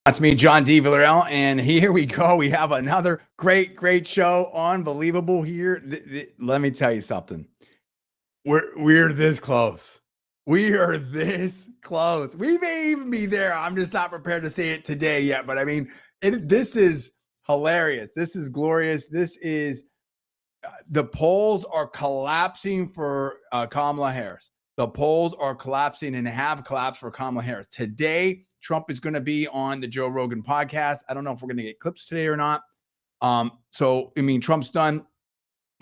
That's me, John D. Villarreal, and here we go. We have another great show. Unbelievable here. Let me tell you something. We're this close. We are this close. We may even be there. I'm just not prepared to say it today yet. But I mean, this is hilarious. This is glorious. This is the polls are collapsing for Kamala Harris. The polls are collapsing and have collapsed for Kamala Harris. Today, Trump is going to be on the Joe Rogan podcast. I don't know if we're going to get clips today or not. Trump's done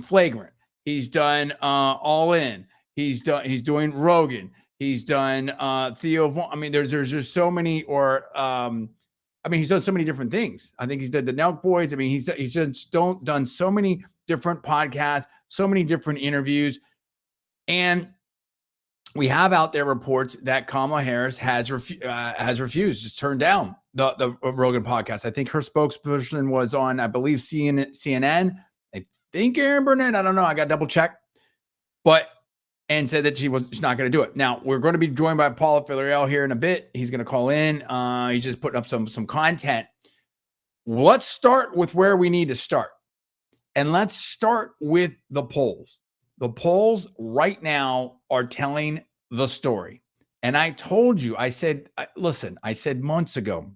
Flagrant. He's done All In. He's doing Rogan. He's done Theo Vaughn. I mean, there's just so many, he's done so many different things. I think he's done the Nelk Boys. I mean, he's just done so many different podcasts, so many different interviews. And we have out there reports that Kamala Harris has refused, just turned down the Rogan podcast. I think her spokesperson was on, I believe, CNN. I think Aaron Burnett. I don't know. I got to double check. And said that she's not going to do it. Now, we're going to be joined by Paul Villarreal here in a bit. He's going to call in. He's just putting up some content. Let's start with where we need to start. And let's start with the polls. The polls right now are telling the story. And I told you, I said months ago,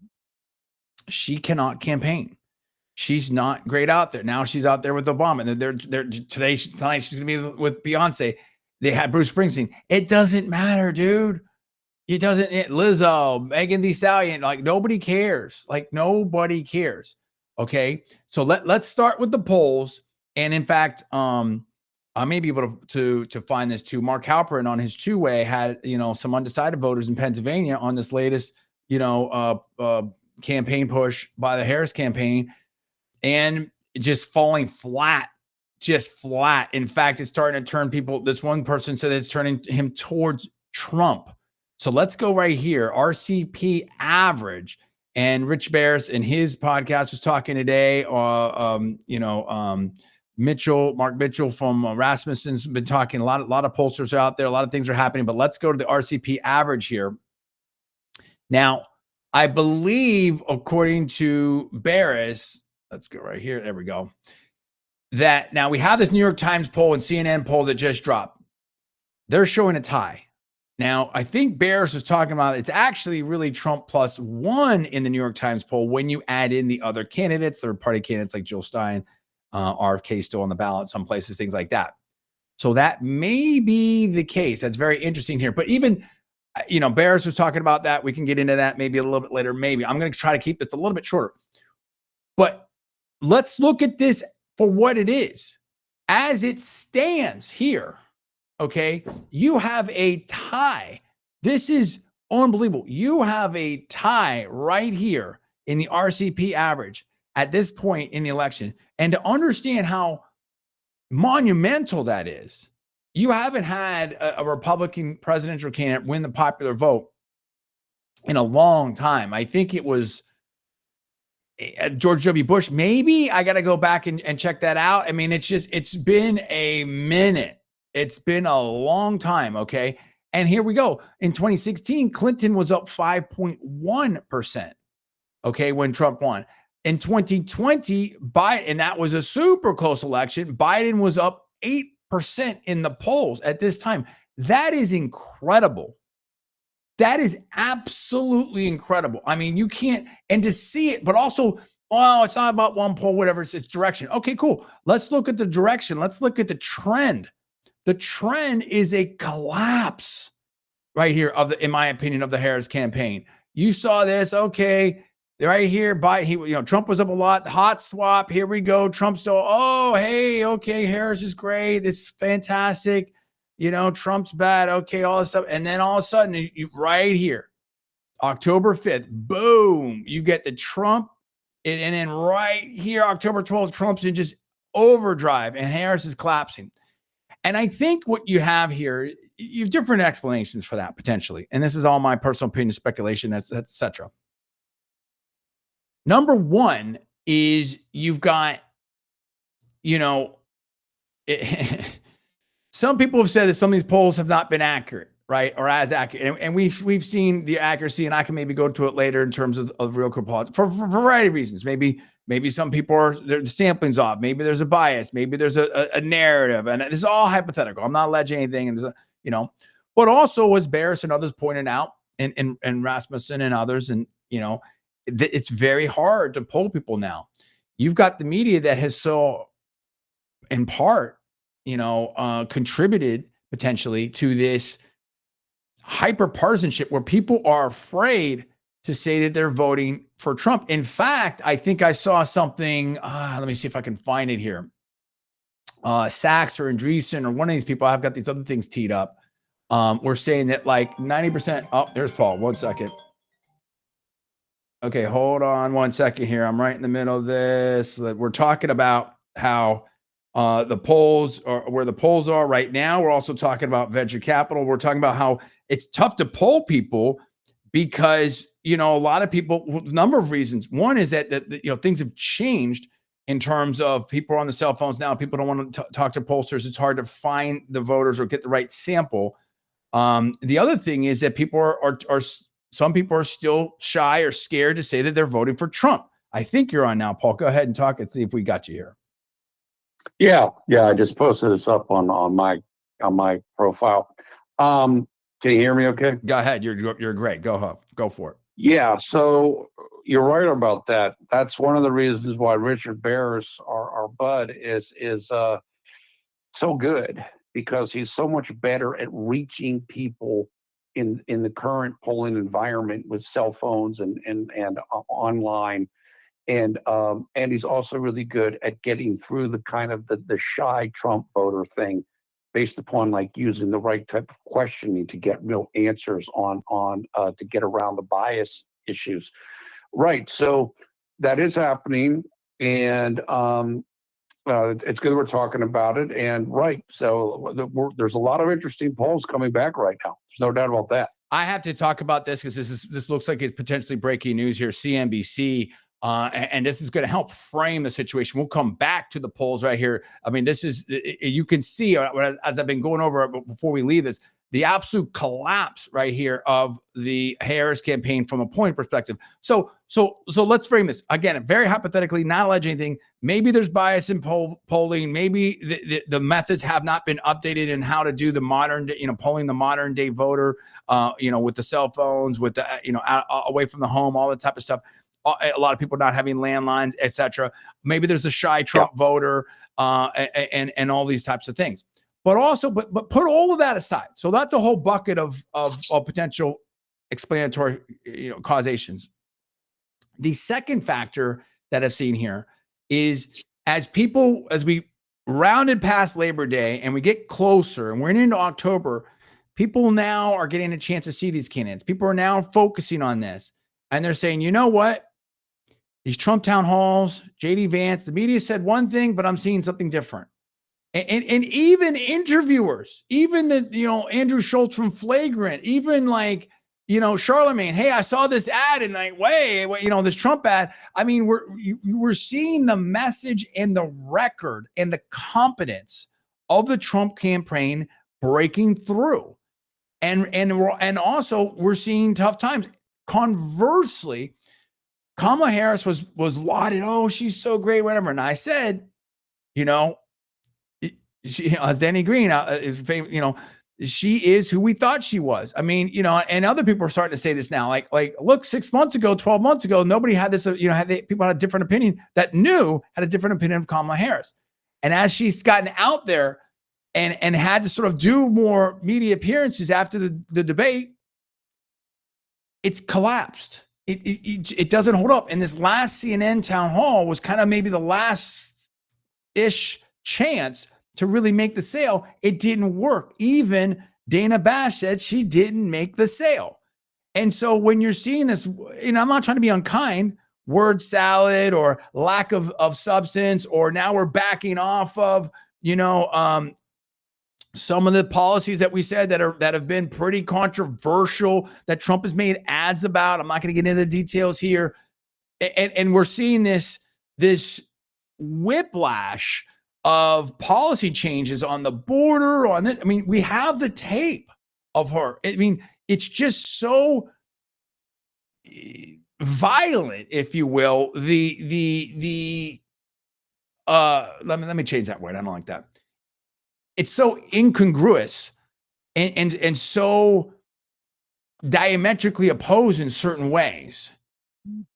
she cannot campaign. She's not great out there. Now she's out there with Obama. And tonight she's going to be with Beyonce. They had Bruce Springsteen. It doesn't matter, dude. Lizzo, Megan Thee Stallion, like nobody cares. Nobody cares. Okay. So let's start with the polls. And in fact, I may be able to find this too. Mark Halperin on his two-way had, some undecided voters in Pennsylvania on this latest, campaign push by the Harris campaign, and just falling flat. Just flat. In fact, it's starting to turn people. This one person said it's turning him towards Trump. So let's go right here. RCP average. And Rich Bears in his podcast was talking today. Mark Mitchell from Rasmussen's been talking. A lot of pollsters are out there. A lot of things are happening. But let's go to the RCP average here. Now, I believe, according to Barris, let's go right here. There we go. That now we have this New York Times poll and CNN poll that just dropped. They're showing a tie. Now, I think Bears was talking about it's actually really Trump +1 in the New York Times poll when you add in the other candidates, third-party candidates like Jill Stein, RFK still on the ballot, some places, things like that. So that may be the case. That's very interesting here. But even, Bears was talking about that. We can get into that maybe a little bit later. Maybe. I'm going to try to keep this a little bit shorter. But let's look at this for what it is. As it stands here, okay, you have a tie. This is unbelievable. You have a tie right here in the RCP average at this point in the election. And to understand how monumental that is, you haven't had a Republican presidential candidate win the popular vote in a long time. I think it was George W. Bush. Maybe I got to go back and check that out. I mean, it's been a minute. It's been a long time. Okay. And here we go. In 2016, Clinton was up 5.1%. Okay. When Trump won. In 2020, Biden, and that was a super close election, Biden was up 8% in the polls at this time. That is incredible. That is absolutely incredible. I mean, you can't, and to see it, but also, it's not about one poll, whatever, it's direction. Okay, cool. Let's look at the direction. Let's look at the trend. The trend is a collapse right here in my opinion, of the Harris campaign. You saw this, okay, right here, Trump was up a lot, hot swap, here we go. Trump's still, okay, Harris is great. It's fantastic. Trump's bad. Okay, all this stuff. And then all of a sudden, right here, October 5th, boom, you get the Trump. And then right here, October 12th, Trump's in just overdrive and Harris is collapsing. And I think what you have here, you have different explanations for that potentially. And this is all my personal opinion, speculation, etc. Number one is you've got, some people have said that some of these polls have not been accurate, right, or as accurate. And we've seen the accuracy, and I can maybe go to it later in terms of real quick politics for a variety of reasons. Maybe some people the sampling's off. Maybe there's a bias. Maybe there's a narrative, and this is all hypothetical. I'm not alleging anything, and but also as Barris and others pointed out, and Rasmussen and others, and it's very hard to poll people now. You've got the media that has so, in part, contributed potentially to this hyper partisanship where people are afraid to say that they're voting for Trump. In fact, I think I saw something. Let me see if I can find it here. Sachs or Andreessen or one of these people, I've got these other things teed up. We're saying that like 90%. Oh, there's Paul. 1 second. Okay, hold on 1 second here. I'm right in the middle of this. We're talking about how the polls are where the polls are right now. We're also talking about venture capital. We're talking about how it's tough to poll people because a lot of people, a number of reasons. One is that things have changed in terms of people are on the cell phones now. People don't want to talk to pollsters. It's hard to find the voters or get the right sample. The other thing is that people are some people are still shy or scared to say that they're voting for Trump. I think you're on now, Paul. Go ahead and talk and see if we got you here. Yeah. I just posted this up on my profile. Can you hear me okay? Go ahead. You're great. Go for it. Yeah. So you're right about that. That's one of the reasons why Richard Barris, our bud, is so good, because he's so much better at reaching people in the current polling environment with cell phones and online. And he's also really good at getting through the kind of the shy Trump voter thing, based upon like using the right type of questioning to get real answers on to get around the bias issues. Right. So that is happening, and it's good we're talking about it. And right. So there's a lot of interesting polls coming back right now. There's no doubt about that. I have to talk about this because this looks like it's potentially breaking news here. CNBC. And this is going to help frame the situation. We'll come back to the polls right here. I mean, you can see, as I've been going over it before we leave this, the absolute collapse right here of the Harris campaign from a point perspective. So let's frame this again, very hypothetically, not alleging anything. Maybe there's bias in polling. Maybe the methods have not been updated in how to do the modern, polling the modern day voter, with the cell phones, with the, away from the home, all that type of stuff. A lot of people not having landlines, etc. Maybe there's a shy Trump voter, and all these types of things. But put all of that aside. So that's a whole bucket of potential explanatory causations. The second factor that I've seen here is as we rounded past Labor Day and we get closer and we're into October, people now are getting a chance to see these candidates. People are now focusing on this, and they're saying, you know what? These Trump town halls, JD Vance, the media said one thing, but I'm seeing something different. And even interviewers, even Andrew Schultz from Flagrant, even Charlemagne, hey, I saw this ad and this Trump ad. I mean, we're seeing the message and the record and the competence of the Trump campaign breaking through. And also we're seeing tough times. Conversely, Kamala Harris was lauded. Oh, she's so great, whatever. And I said, Danny Green is famous. She is who we thought she was. I mean, and other people are starting to say this now. Like, look, 6 months ago, 12 months ago, nobody had this. People had a different opinion had a different opinion of Kamala Harris. And as she's gotten out there and had to sort of do more media appearances after the debate, it's collapsed. It doesn't hold up. And this last CNN town hall was kind of maybe the last-ish chance to really make the sale. It didn't work. Even Dana Bash said she didn't make the sale. And so when you're seeing this, I'm not trying to be unkind, word salad or lack of substance, or now we're backing off of, some of the policies that we said that have been pretty controversial that Trump has made ads about. I'm not going to get into the details here. And we're seeing this whiplash of policy changes on the border, on this. I mean, we have the tape. of her. I mean, it's just so violent, if you will. Let me change that word. I don't like that. It's so incongruous and so diametrically opposed in certain ways.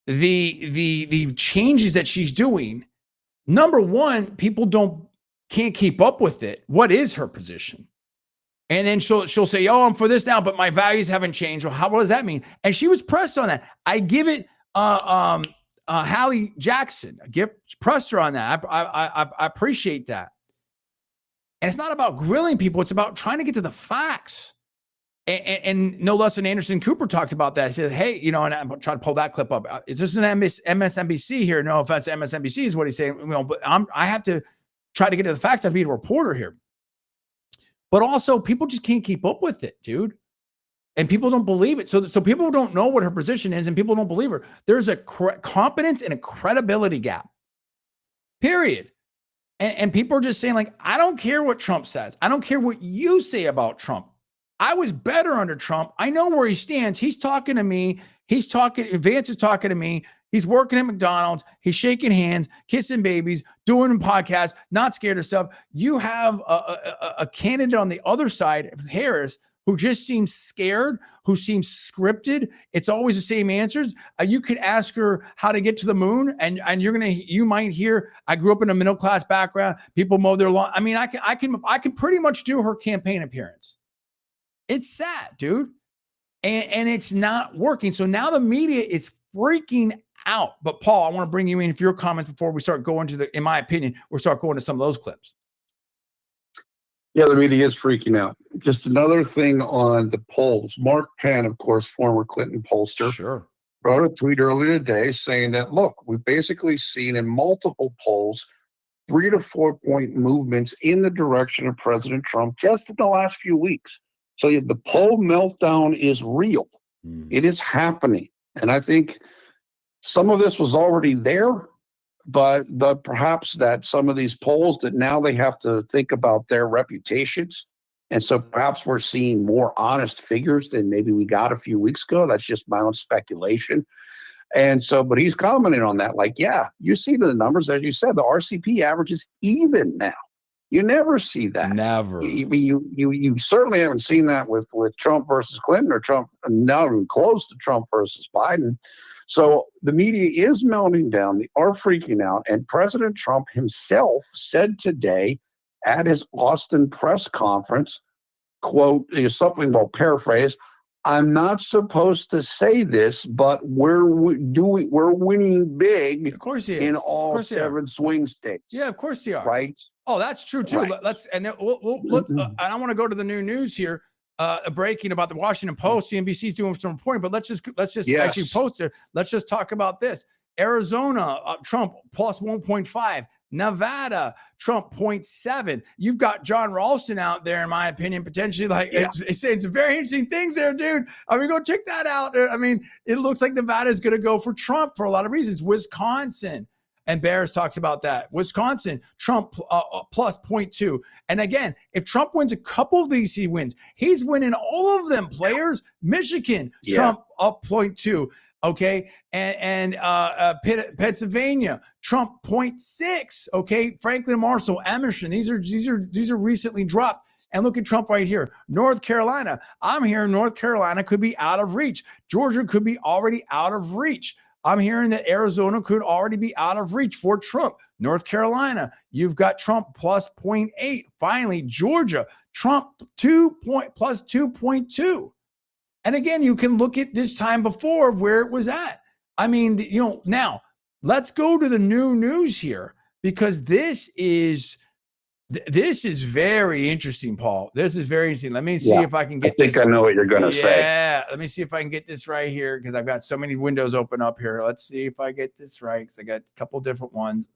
The changes that she's doing, number one, people can't keep up with it. What is her position? And then she'll say, "Oh, I'm for this now, but my values haven't changed." Well, what does that mean? And she was pressed on that. I give it Hallie Jackson. I pressed her on that. I appreciate that. And it's not about grilling people. It's about trying to get to the facts. And no less than Anderson Cooper talked about that. He said, "Hey, and I'm trying to pull that clip up. Is this an MSNBC here? No offense, MSNBC is what he's saying. But I have to try to get to the facts. I have to be a reporter here." But also, people just can't keep up with it, dude. And people don't believe it. So people don't know what her position is, and people don't believe her. There's a competence and a credibility gap, period. And people are just saying, like, I don't care what Trump says. I don't care what you say about Trump. I was better under Trump. I know where he stands. He's talking to me. Vance is talking to me. He's working at McDonald's. He's shaking hands, kissing babies, doing podcasts, not scared of stuff. You have a candidate on the other side, Harris, who just seems scared, who seems scripted. It's always the same answers. You could ask her how to get to the moon, and you might hear, "I grew up in a middle class background. People mow their lawn." I mean, I can pretty much do her campaign appearance. It's sad, dude, and it's not working. So now the media is freaking out. But Paul, I want to bring you in for your comments before we start going in my opinion, we'll start going to some of those clips. Yeah, the media is freaking out. Just another thing on the polls. Mark Penn, of course, former Clinton pollster, Sure, wrote a tweet earlier today saying that, look, we've basically seen in multiple polls 3 to 4 point movements in the direction of President Trump just in the last few weeks. So the poll meltdown is real. It is happening. And I think some of this was already there, but perhaps that some of these polls that now they have to think about their reputations. And so perhaps we're seeing more honest figures than maybe we got a few weeks ago. That's just my own speculation. And so, but he's commenting on that, like, yeah, you see the numbers, as you said, the RCP average is even now. You never see that. Never. You certainly haven't seen that with Trump versus Clinton, or Trump, not even close to Trump versus Biden. So the media is melting down. They are freaking out. And President Trump himself said today at his Austin press conference, quote, something, well, paraphrase, "I'm not supposed to say this, but we're winning big, of course, in all 7 swing states." Yeah, of course they are. Right. Oh, that's true too. Right. And then I want to go to the new news here. Breaking about the Washington Post. CNBC's doing some reporting, but let's just actually post it. Let's just talk about this. Arizona, Trump plus 1.5. Nevada, Trump 0.7. You've got John Ralston out there, in my opinion, potentially it's very interesting things there, dude. I mean, go check that out. I mean, it looks like Nevada is going to go for Trump for a lot of reasons. Wisconsin, and Barris talks about that. Wisconsin, Trump plus 0.2. And again, if Trump wins a couple of these, he wins. He's winning all of them, players. Michigan, Trump up 0.2. Okay. And Pennsylvania, Trump 0.6. Okay. Franklin Marshall, Emerson. These are recently dropped. And look at Trump right here. North Carolina. I'm hearing North Carolina could be out of reach. Georgia could be already out of reach. I'm hearing that Arizona could already be out of reach for Trump. North Carolina, you've got Trump plus 0.8. Finally, Georgia, Trump plus 2.2. And again, you can look at this time before where it was at. I mean, now let's go to the new news here, because this is very interesting, Paul. This is very interesting. Let me see if I can get this. I think I know what you're going to say. Yeah, let me see if I can get this right here, because I've got so many windows open up here. Let's see if I get this right, because I got a couple different ones.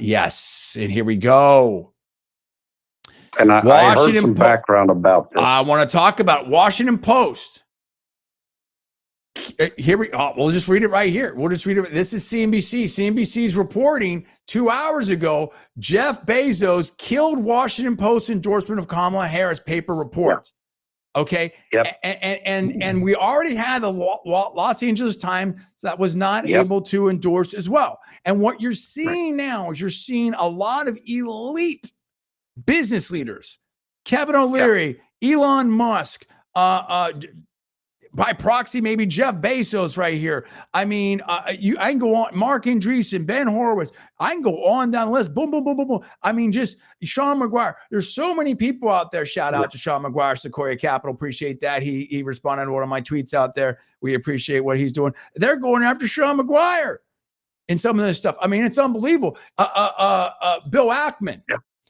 Yes, and here we go. And I heard some background about this. I want to talk about Washington Post. We'll just read it right here. We'll just read it. This is CNBC. CNBC's reporting 2 hours ago, Jeff Bezos killed Washington Post endorsement of Kamala Harris, paper reports. Okay. Yep. And we already had the Los Angeles Times that was not Yep. able to endorse as well. And what you're seeing now is you're seeing a lot of elite business leaders, Kevin O'Leary, Elon Musk, by proxy, maybe Jeff Bezos right here. I mean, I can go on, Mark Andreessen, Ben Horowitz. I can go on down the list. Boom, boom, boom, boom, boom. I mean, just Sean McGuire. There's so many people out there. Shout out to Sean McGuire, Sequoia Capital. Appreciate that. He responded to one of my tweets out there. We appreciate what he's doing. They're going after Sean McGuire and some of this stuff. I mean, it's unbelievable. Bill Ackman,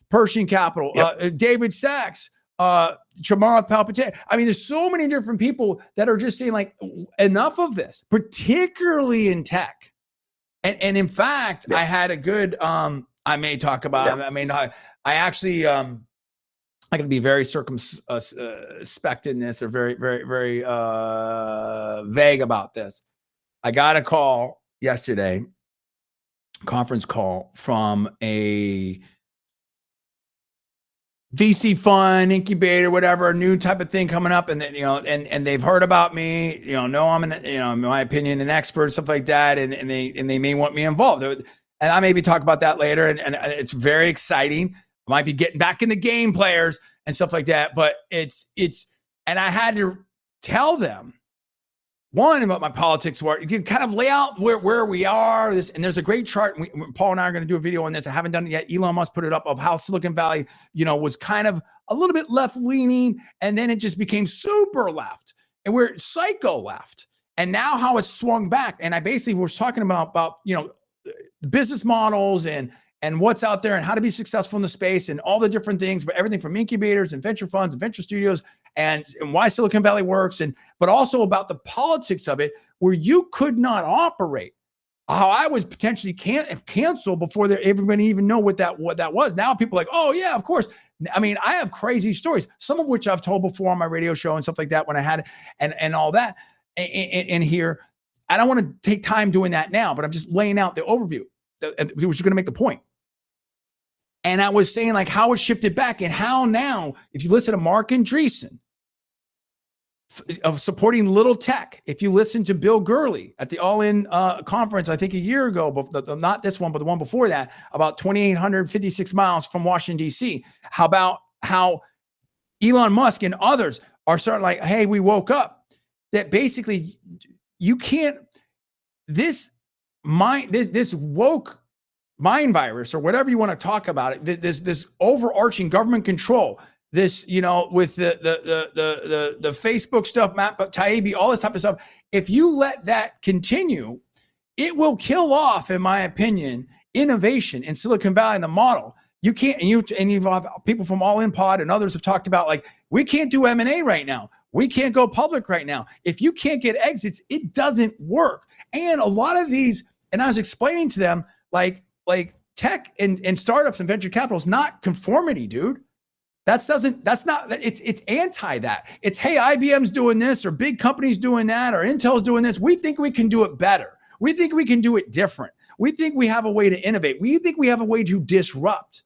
Pershing Capital, David Sachs, Chamath Palpatine. I mean, there's so many different people that are just saying like, enough of this, particularly in tech. And in fact, I had a good, I may talk about, I may not, I actually, I'm going to be very circumspect in this, or very, very, very vague about this. I got a call yesterday, conference call from a VC fund, incubator, whatever, a new type of thing coming up, and then, and they've heard about me, know I'm in my opinion, an expert, stuff like that, and they may want me involved, and I maybe talk about that later, and it's very exciting. I might be getting back in the game, players and stuff like that, but it's, and I had to tell them one about my politics work. You can kind of lay out where we are. And there's a great chart. Paul and I are going to do a video on this. I haven't done it yet. Elon Musk put it up, of how Silicon Valley, was kind of a little bit left leaning, and then it just became super left, and we're psycho left. And now how it's swung back. And I basically was talking about business models and what's out there and how to be successful in the space and all the different things, but everything from incubators and venture funds and venture studios and why Silicon Valley works, but also about the politics of it, where you could not operate. How I was potentially canceled before everybody even know what that was. Now people are like, oh yeah, of course. I mean, I have crazy stories, some of which I've told before on my radio show and stuff like that when I had it and all that in here. I don't want to take time doing that now, but I'm just laying out the overview, which is going to make the point. And I was saying like how it shifted back, and how now, if you listen to Mark Andreessen of supporting little tech, if you listen to Bill Gurley at the All-In conference, I think a year ago, but not this one, but the one before that, about 2,856 miles from Washington, D.C., how Elon Musk and others are starting like, hey, we woke up, that basically you can't, this woke mind virus, or whatever you want to talk about it, this overarching government control, this, with the Facebook stuff, Matt Taibbi, all this type of stuff. If you let that continue, it will kill off, in my opinion, innovation in Silicon Valley and the model. You can't, and you've have people from All In Pod and others have talked about, like, we can't do M&A right now. We can't go public right now. If you can't get exits, it doesn't work. And a lot of these, and I was explaining to them, like tech and startups and venture capital is not conformity, dude. It's anti that. It's, hey, IBM's doing this, or big companies doing that, or Intel's doing this. We think we can do it better. We think we can do it different. We think we have a way to innovate. We think we have a way to disrupt.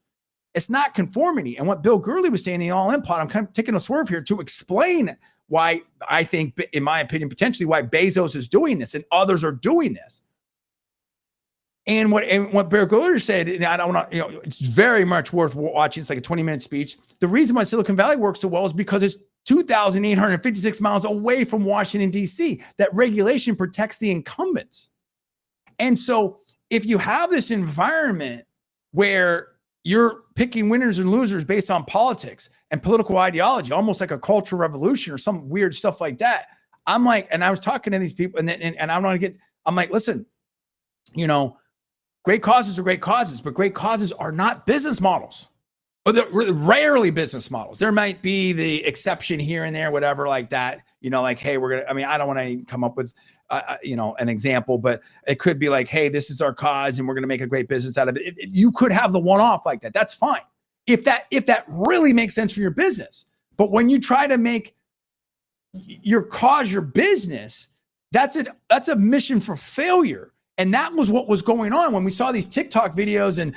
It's not conformity. And what Bill Gurley was saying in the All-In Pod, I'm kind of taking a swerve here to explain why I think, in my opinion, potentially why Bezos is doing this and others are doing this. And what Bear Gurley said, and I don't want to, it's very much worth watching. It's like a 20-minute speech. The reason why Silicon Valley works so well is because it's 2,856 miles away from Washington, D.C. That regulation protects the incumbents. And so if you have this environment where you're picking winners and losers based on politics and political ideology, almost like a cultural revolution or some weird stuff like that, I'm like, and I was talking to these people, and I want to get, I'm like, listen, great causes are great causes, but great causes are not business models. Or they're rarely business models. There might be the exception here and there, whatever, like that. Like, hey, I don't want to come up with, an example, but it could be like, hey, this is our cause and we're going to make a great business out of it. You could have the one-off like that. That's fine. If that really makes sense for your business. But when you try to make your cause your business, that's a mission for failure. And that was what was going on when we saw these TikTok videos and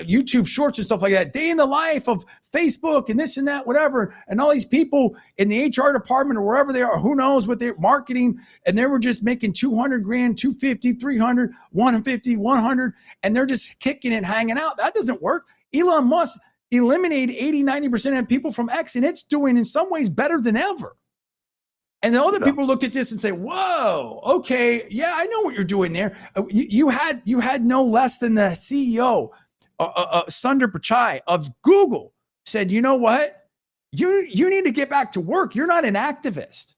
YouTube shorts and stuff like that. Day in the life of Facebook and this and that, whatever. And all these people in the HR department or wherever they are, who knows what they're marketing. And they were just making 200 grand, 250, 300, 150, 100. And they're just kicking it, hanging out. That doesn't work. Elon Musk eliminated 80, 90% of people from X, and it's doing in some ways better than ever. And the other people looked at this and say, whoa, okay, yeah, I know what you're doing there. You had no less than the CEO, Sundar Pichai of Google said, you know what? You need to get back to work. You're not an activist.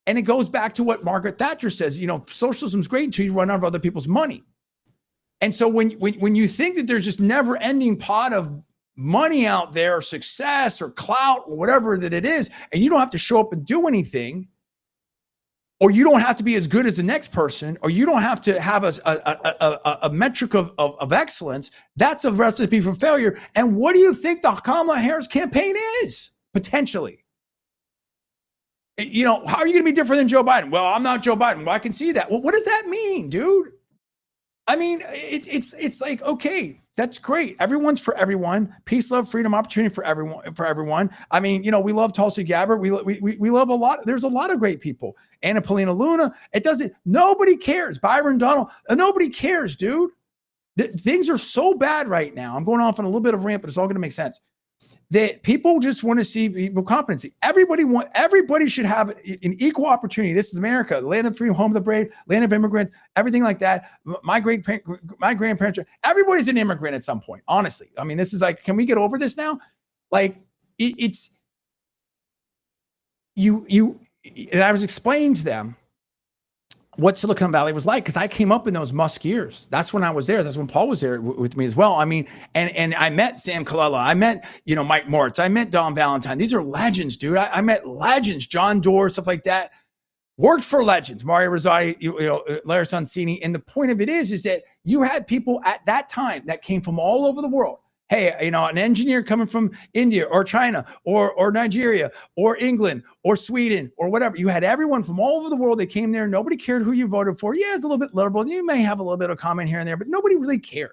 And it goes back to what Margaret Thatcher says, socialism's great until you run out of other people's money. And so when you think that there's just never ending pot of money out there, or success or clout or whatever that it is, and you don't have to show up and do anything, or you don't have to be as good as the next person, or you don't have to have a metric of excellence, that's a recipe for failure. And what do you think the Kamala Harris campaign is, potentially? How are you going to be different than Joe Biden? Well, I'm not Joe Biden. Well, I can see that. Well, what does that mean, dude? I mean, it's like, okay, that's great. Everyone's for everyone. Peace, love, freedom, opportunity for everyone. I mean, we love Tulsi Gabbard. We love a lot. There's a lot of great people. Anna Paulina Luna. Nobody cares. Byron Donald. Nobody cares, dude. Things are so bad right now. I'm going off on a little bit of rant, but it's all going to make sense. That people just want to see people competency. Everybody should have an equal opportunity. This is America, the land of the free, home of the brave, land of immigrants, everything like that. My grandparents, everybody's an immigrant at some point. Honestly, I mean, this is like, can we get over this now? Like, it's you. And I was explaining to them what Silicon Valley was like, because I came up in those Musk years. That's when I was there. That's when Paul was there with me as well. I mean, and I met Sam Colella. I met, Mike Moritz. I met Don Valentine. These are legends, dude. I met legends, John Doerr, stuff like that. Worked for legends, Mario Rosati, Larry Sonsini. And the point of it is that you had people at that time that came from all over the world. Hey, an engineer coming from India or China or Nigeria or England or Sweden or whatever. You had everyone from all over the world that came there. Nobody cared who you voted for. Yeah, it's a little bit liberal. You may have a little bit of comment here and there, but nobody really cared.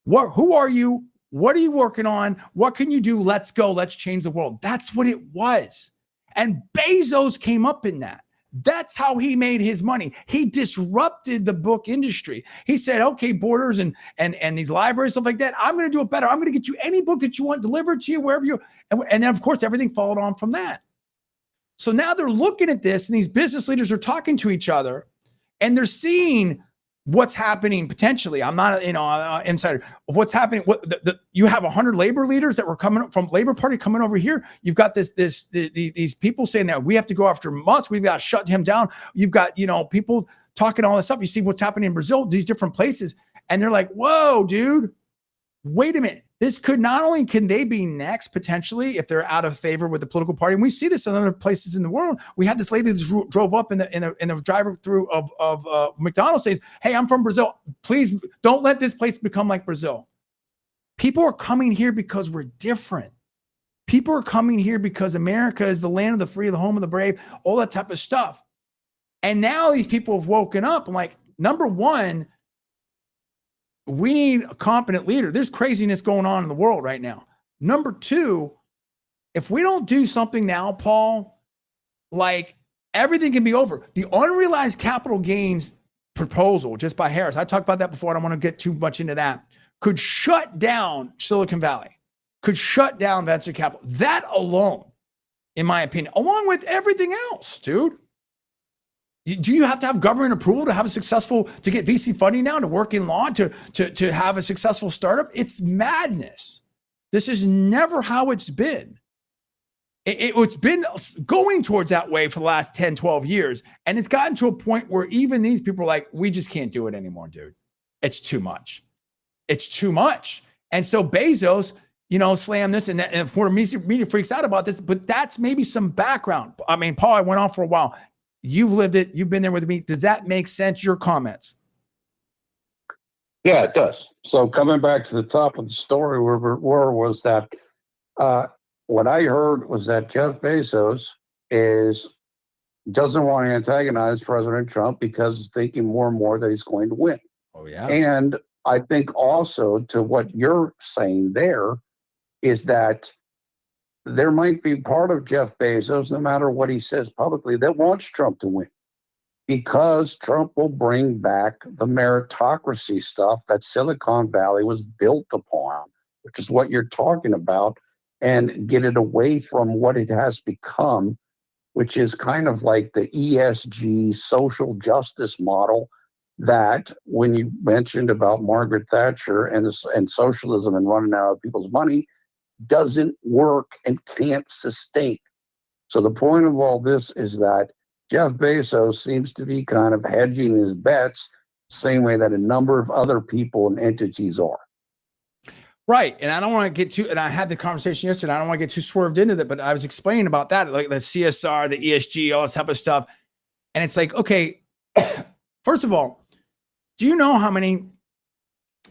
Who are you? What are you working on? What can you do? Let's go. Let's change the world. That's what it was. And Bezos came up in that. That's how he made his money. He disrupted the book industry. He said, okay, Borders and these libraries, stuff like that, I'm going to do it better. I'm going to get you any book that you want delivered to you wherever you, and then of course, everything followed on from that. So now they're looking at this and these business leaders are talking to each other and they're seeing what's happening potentially. I'm not, insider of what's happening. You have 100 labor leaders that were coming from Labor Party coming over here. You've got these people saying that we have to go after Musk. We've got to shut him down. You've got, people talking all this stuff. You see what's happening in Brazil, these different places. And they're like, whoa, dude, wait a minute. This could not only can they be next potentially if they're out of favor with the political party, and we see this in other places in the world. We had this lady that drove up in the drive-through of McDonald's saying, "Hey, I'm from Brazil. Please don't let this place become like Brazil." People are coming here because we're different. People are coming here because America is the land of the free, the home of the brave, all that type of stuff. And now these people have woken up. I'm like, number one, we need a competent leader. There's craziness going on in the world right now. Number two, if we don't do something now, Paul, like everything can be over. The unrealized capital gains proposal just by Harris, I talked about that before. I don't want to get too much into that, could shut down Silicon Valley, could shut down venture capital. That alone, in my opinion, along with everything else, dude. Do you have to have government approval to have to get VC funding now, to work in law, to have a successful startup? It's madness. This is never how it's been. It's been going towards that way for the last 10, 12 years. And it's gotten to a point where even these people are like, we just can't do it anymore, dude. It's too much. It's too much. And so Bezos, slam this and that. And of course, media freaks out about this, but that's maybe some background. I mean, Paul, I went on for a while. You've lived it. You've been there with me. Does that make sense? Your comments? Yeah, it does. So coming back to the top of the story, where was that what I heard was that Jeff Bezos is doesn't want to antagonize President Trump because he's thinking more and more that he's going to win. Oh, yeah. And I think also to what you're saying there is that there might be part of Jeff Bezos, no matter what he says publicly, that wants Trump to win because Trump will bring back the meritocracy stuff that Silicon Valley was built upon, which is what you're talking about, and get it away from what it has become, which is kind of like the ESG social justice model that when you mentioned about Margaret Thatcher and socialism and running out of people's money doesn't work and can't sustain. So the point of all this is that Jeff Bezos seems to be kind of hedging his bets, same way that a number of other people and entities are. Right. And I don't want to get too, and I had the conversation yesterday, I don't want to get too swerved into that, but I was explaining about that, like the CSR, the ESG, all this type of stuff. And it's like, okay, first of all, do you know how many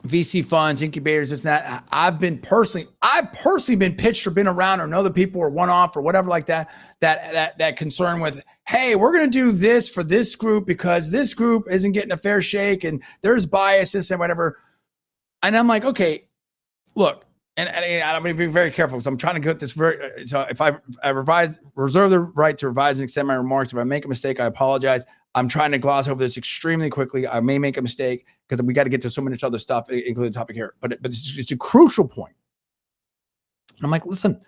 VC funds, incubators, this and that? I've personally been pitched or been around or know the people or one-off or whatever like that concern with, hey, we're going to do this for this group because this group isn't getting a fair shake and there's biases and whatever. And I'm like, okay, look, and I'm going to be very careful because I'm trying to get this very. So if I reserve the right to revise and extend my remarks. If I make a mistake, I apologize. I'm trying to gloss over this extremely quickly. I may make a mistake because we got to get to so much other stuff, including the topic here. But it's a crucial point. And I'm like, listen,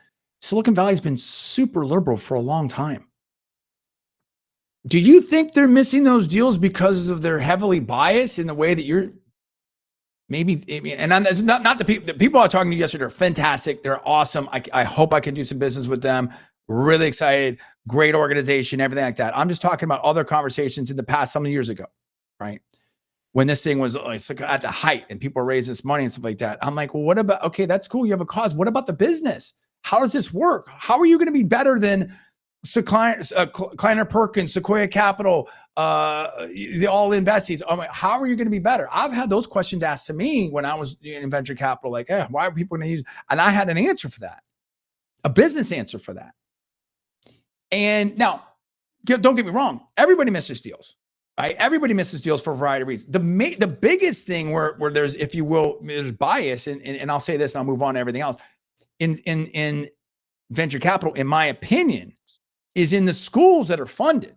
Silicon Valley's been super liberal for a long time. Do you think they're missing those deals because of their heavily biased in the way that you're? Maybe, and it's not the people I was talking to yesterday are fantastic. They're awesome. I hope I can do some business with them. Really excited, great organization, everything like that. I'm just talking about other conversations in the past, some years ago, right? When this thing was like at the height and people were raising this money and stuff like that. I'm like, well, what about, okay, that's cool. You have a cause. What about the business? How does this work? How are you going to be better than Kleiner Perkins, Sequoia Capital, the all-in besties? How are you going to be better? I've had those questions asked to me when I was in venture capital, like, why are people going to use? And I had an answer for that, a business answer for that. And now, don't get me wrong, everybody misses deals, right? Everybody misses deals for a variety of reasons. The biggest thing where there's, if you will, there's bias, and I'll say this and I'll move on to everything else, in venture capital, in my opinion, is in the schools that are funded.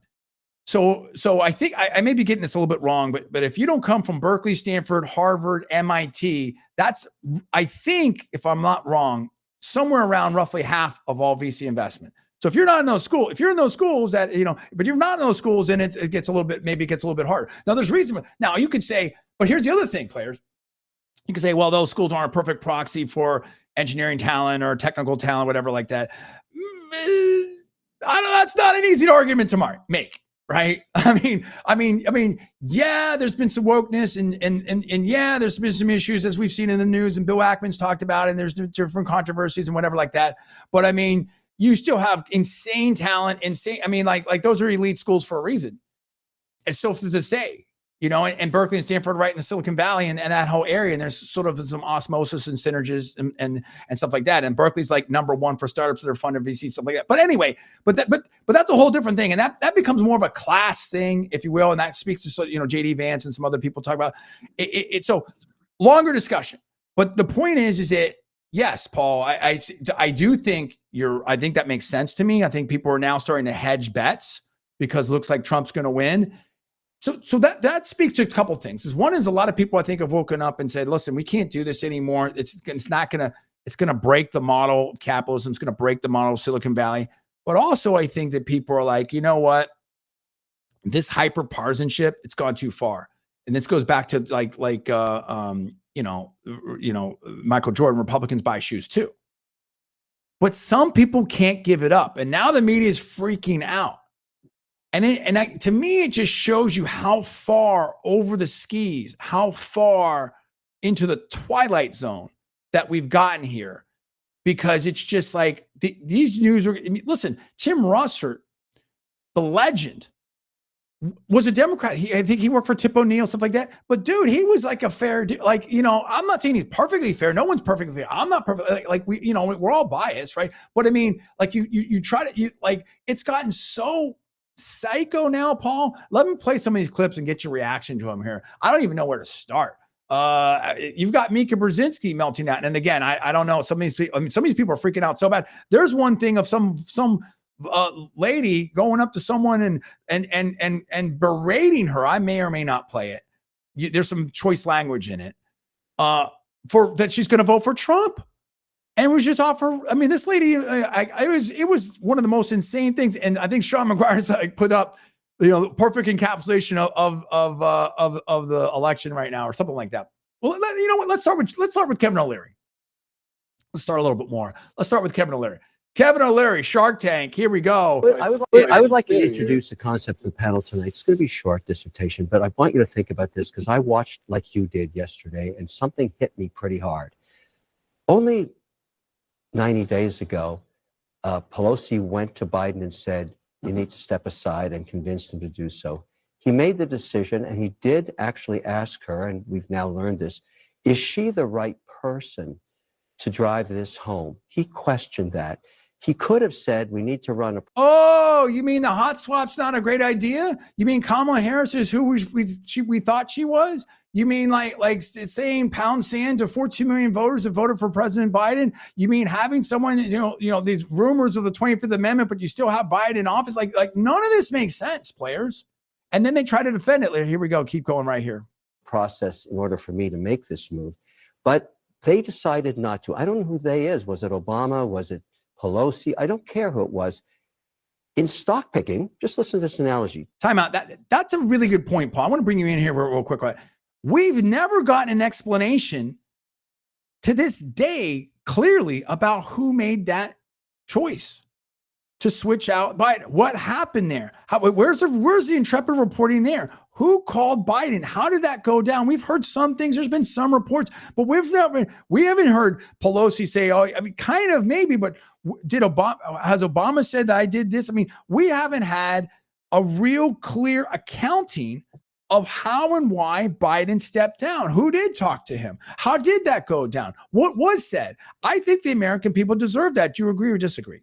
So I think I may be getting this a little bit wrong, but if you don't come from Berkeley, Stanford, Harvard, MIT, that's, I think, if I'm not wrong, somewhere around roughly half of all VC investment. So if you're not in those schools, if you're in those schools that, but you're not in those schools, then it gets a little bit, maybe it gets a little bit harder. Now there's reason. Now you could say, but here's the other thing, players. You could say, well, those schools aren't a perfect proxy for engineering talent or technical talent, whatever like that. I know that's not an easy argument to make, right? I mean, yeah, there's been some wokeness and yeah, there's been some issues as we've seen in the news and Bill Ackman's talked about, and there's different controversies and whatever like that. But I mean, you still have insane talent, like those are elite schools for a reason. And still to this day, and Berkeley and Stanford right in the Silicon Valley and that whole area. And there's sort of some osmosis and synergies and stuff like that. And Berkeley's like number one for startups that are funded VC, stuff like that. But anyway, but that's a whole different thing. And that becomes more of a class thing, if you will. And that speaks to, JD Vance and some other people talk about it. So longer discussion. But the point is that, yes, Paul, I do think I think that makes sense to me. I think people are now starting to hedge bets because it looks like Trump's going to win. So that speaks to a couple of things. One is a lot of people I think have woken up and said, listen, we can't do this anymore. It's going to break the model of capitalism. It's going to break the model of Silicon Valley. But also I think that people are like, you know what? This hyper partisanship, it's gone too far. And this goes back to Michael Jordan, Republicans buy shoes too. But some people can't give it up. And now the media is freaking out. And to me, it just shows you how far over the skis, how far into the twilight zone that we've gotten here, because it's just like these news. Listen, Tim Russert, the legend, was a Democrat. I think he worked for Tip O'Neill, stuff like that. But dude, he was like a fair, I'm not saying he's perfectly fair. No one's perfectly fair. I'm not perfect. We're all biased, right? But I mean, like you try to, it's gotten so psycho now, Paul? Let me play some of these clips and get your reaction to him here. I don't even know where to start. You've got Mika Brzezinski melting out. And again, I don't know. Some of these people, some of these people are freaking out so bad. There's one thing of some lady going up to someone and berating her. I may or may not play it. There's some choice language in it. For that she's going to vote for Trump. And was just offer. I mean, this lady, it was one of the most insane things. And I think Sean McGuire's put up, perfect encapsulation of the election right now, or something like that. Well, you know what? Let's start with Kevin O'Leary. Let's start a little bit more. Let's start with Kevin O'Leary. Kevin O'Leary, Shark Tank. Here we go. I would like to introduce the concept of the panel tonight. It's going to be a short dissertation, but I want you to think about this because I watched like you did yesterday, and something hit me pretty hard. Only 90 days ago, Pelosi went to Biden and said, you need to step aside, and convinced him to do so. He made the decision, and he did actually ask her, and we've now learned this, is she the right person to drive this home? He questioned that. He could have said, we need to run a... Oh, you mean the hot swap's not a great idea? You mean Kamala Harris is who we thought she was? You mean like saying pound sand to 14 million voters that voted for President Biden? You mean having someone, these rumors of the 25th Amendment, but you still have Biden in office? Like none of this makes sense, players. And then they try to defend it later. Here we go. Keep going right here. Process in order for me to make this move. But they decided not to. I don't know who they is. Was it Obama? Was it Pelosi? I don't care who it was. In stock picking, just listen to this analogy. Time out. That's a really good point, Paul. I want to bring you in here real quick. We've never gotten an explanation to this day clearly about who made that choice to switch out Biden. What happened there? Where's the intrepid reporting there? Who called Biden? How did that go down? We've heard some things. There's been some reports, but we haven't heard Pelosi say, oh, I mean, kind of maybe, but has Obama said that I did this? I mean, we haven't had a real clear accounting of how and why Biden stepped down. Who did talk to him? How did that go down? What was said? I think the American people deserve that. Do you agree or disagree?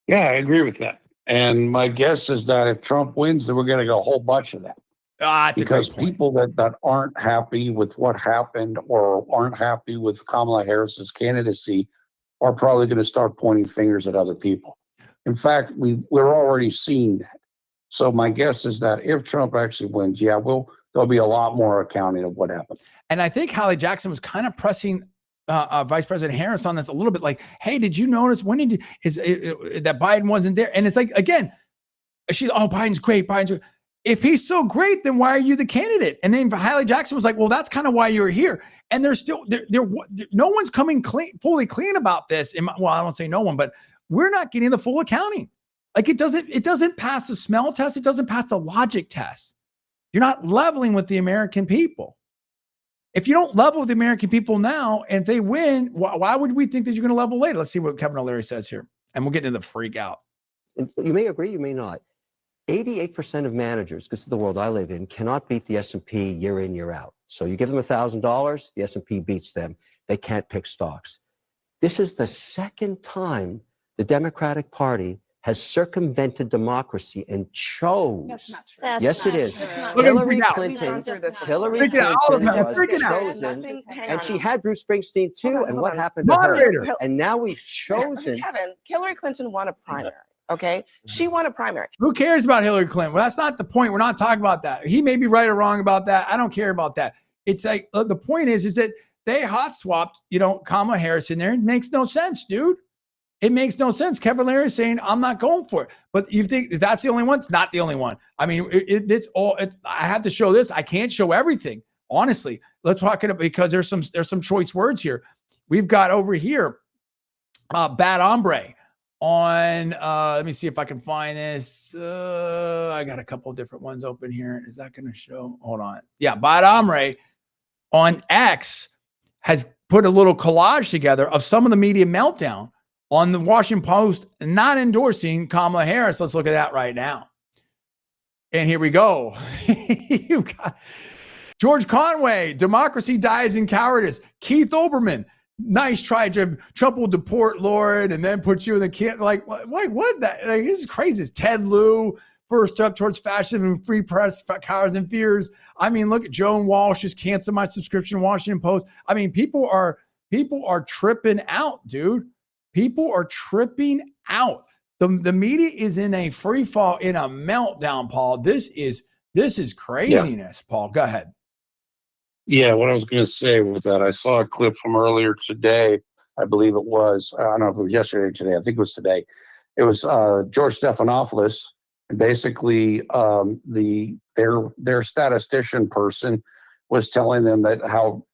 Yeah, I agree with that. And my guess is that if Trump wins, then we're going to get a whole bunch of that. Because people that aren't happy with what happened or aren't happy with Kamala Harris's candidacy are probably going to start pointing fingers at other people. In fact, we're already seeing that. So my guess is that if Trump actually wins, there'll be a lot more accounting of what happened. And I think Hallie Jackson was kind of pressing Vice President Harris on this a little bit, like, hey, did you notice that Biden wasn't there? And it's like, again, Biden's great. If he's so great, then why are you the candidate? And then Hallie Jackson was like, well, that's kind of why you're here. And there's still no one's coming fully clean about this. Well, I don't say no one, but we're not getting the full accounting. Like it doesn't pass the smell test. It doesn't pass the logic test. You're not leveling with the American people. If you don't level with the American people now, and if they win, why would we think that you're going to level later? Let's see what Kevin O'Leary says here. And we'll get into the freak out. And you may agree, you may not. 88% of managers, this is the world I live in, cannot beat the S&P year in, year out. So you give them $1,000, the S&P beats them. They can't pick stocks. This is the second time the Democratic Party has circumvented democracy and chose. That's not true. Yes, it is. Hillary Clinton was chosen, and she had Bruce Springsteen too. And what happened to her? And now we've chosen. Kevin, Hillary Clinton won a primary. Okay, she won a primary. Who cares about Hillary Clinton? Well, that's not the point. We're not talking about that. He may be right or wrong about that. I don't care about that. It's like the point is that they hot swapped, Kamala Harris in there. It makes no sense, dude. It makes no sense. Kevin O'Leary is saying, I'm not going for it. But you think that's the only one? It's not the only one. I mean, it's all. I have to show this. I can't show everything. Honestly, let's talk it up because there's some choice words here. We've got over here, bad hombre on. Let me see if I can find this. I got a couple of different ones open here. Is that going to show? Hold on. Yeah, bad hombre on X has put a little collage together of some of the media meltdown on the Washington Post, not endorsing Kamala Harris. Let's look at that right now. And here we go. You got George Conway, democracy dies in cowardice. Keith Olbermann, nice try. Trump will deport Lauren and then put you in the camp. Like, what? That like, this is crazy. It's Ted Lieu, first step towards fascism and free press, cowards and fears. I mean, look at Joan Walsh just canceled my subscription to Washington Post. I mean, people are tripping out, dude. People are tripping out. The media is in a free fall, in a meltdown, Paul. This is craziness, Paul. Go ahead. Yeah, what I was going to say was that I saw a clip from earlier today. I believe it was. I don't know if it was yesterday or today. I think it was today. It was George Stephanopoulos, and basically their statistician person was telling them that how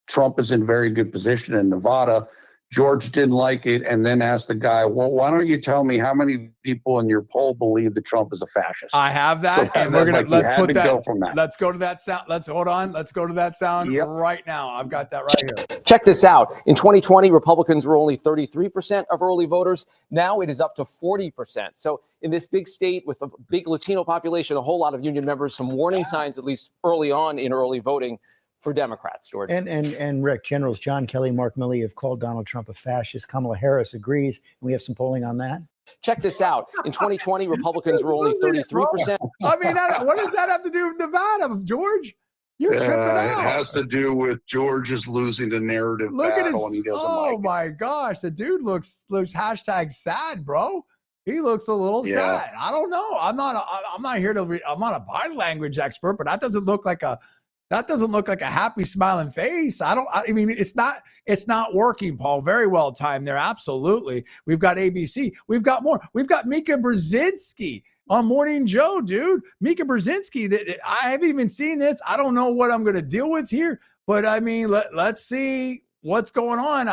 Trump is in very good position in Nevada. George didn't like it and then asked the guy, well, why don't you tell me how many people in your poll believe that Trump is a fascist? I have that. So and we're going to, let's put that, go from that. Let's go to that sound. Hold on. Let's go to that sound right now. I've got that right here. Check this out. In 2020, Republicans were only 33% of early voters. Now it is up to 40%. So in this big state with a big Latino population, a whole lot of union members, some warning signs, at least early on in early voting for Democrats, George. And Rick, Generals John Kelly, Mark Milley have called Donald Trump a fascist. Kamala Harris agrees. We have some polling on that. Check this out. In 2020, Republicans were only 33%. I mean, what does that have to do with Nevada, George? You're tripping out. It has to do with George is losing the narrative Look at his, and he doesn't oh my gosh, the dude looks hashtag sad, bro. He looks a little sad. I don't know. I'm not here to I'm not a body language expert, but that doesn't look like a happy smiling face. I mean, it's not working, Paul. Very well timed there. Absolutely. We've got ABC. We've got more. We've got Mika Brzezinski on Morning Joe, dude. Mika Brzezinski. I haven't even seen this. I don't know what I'm going to deal with here, but I mean, let's see what's going on.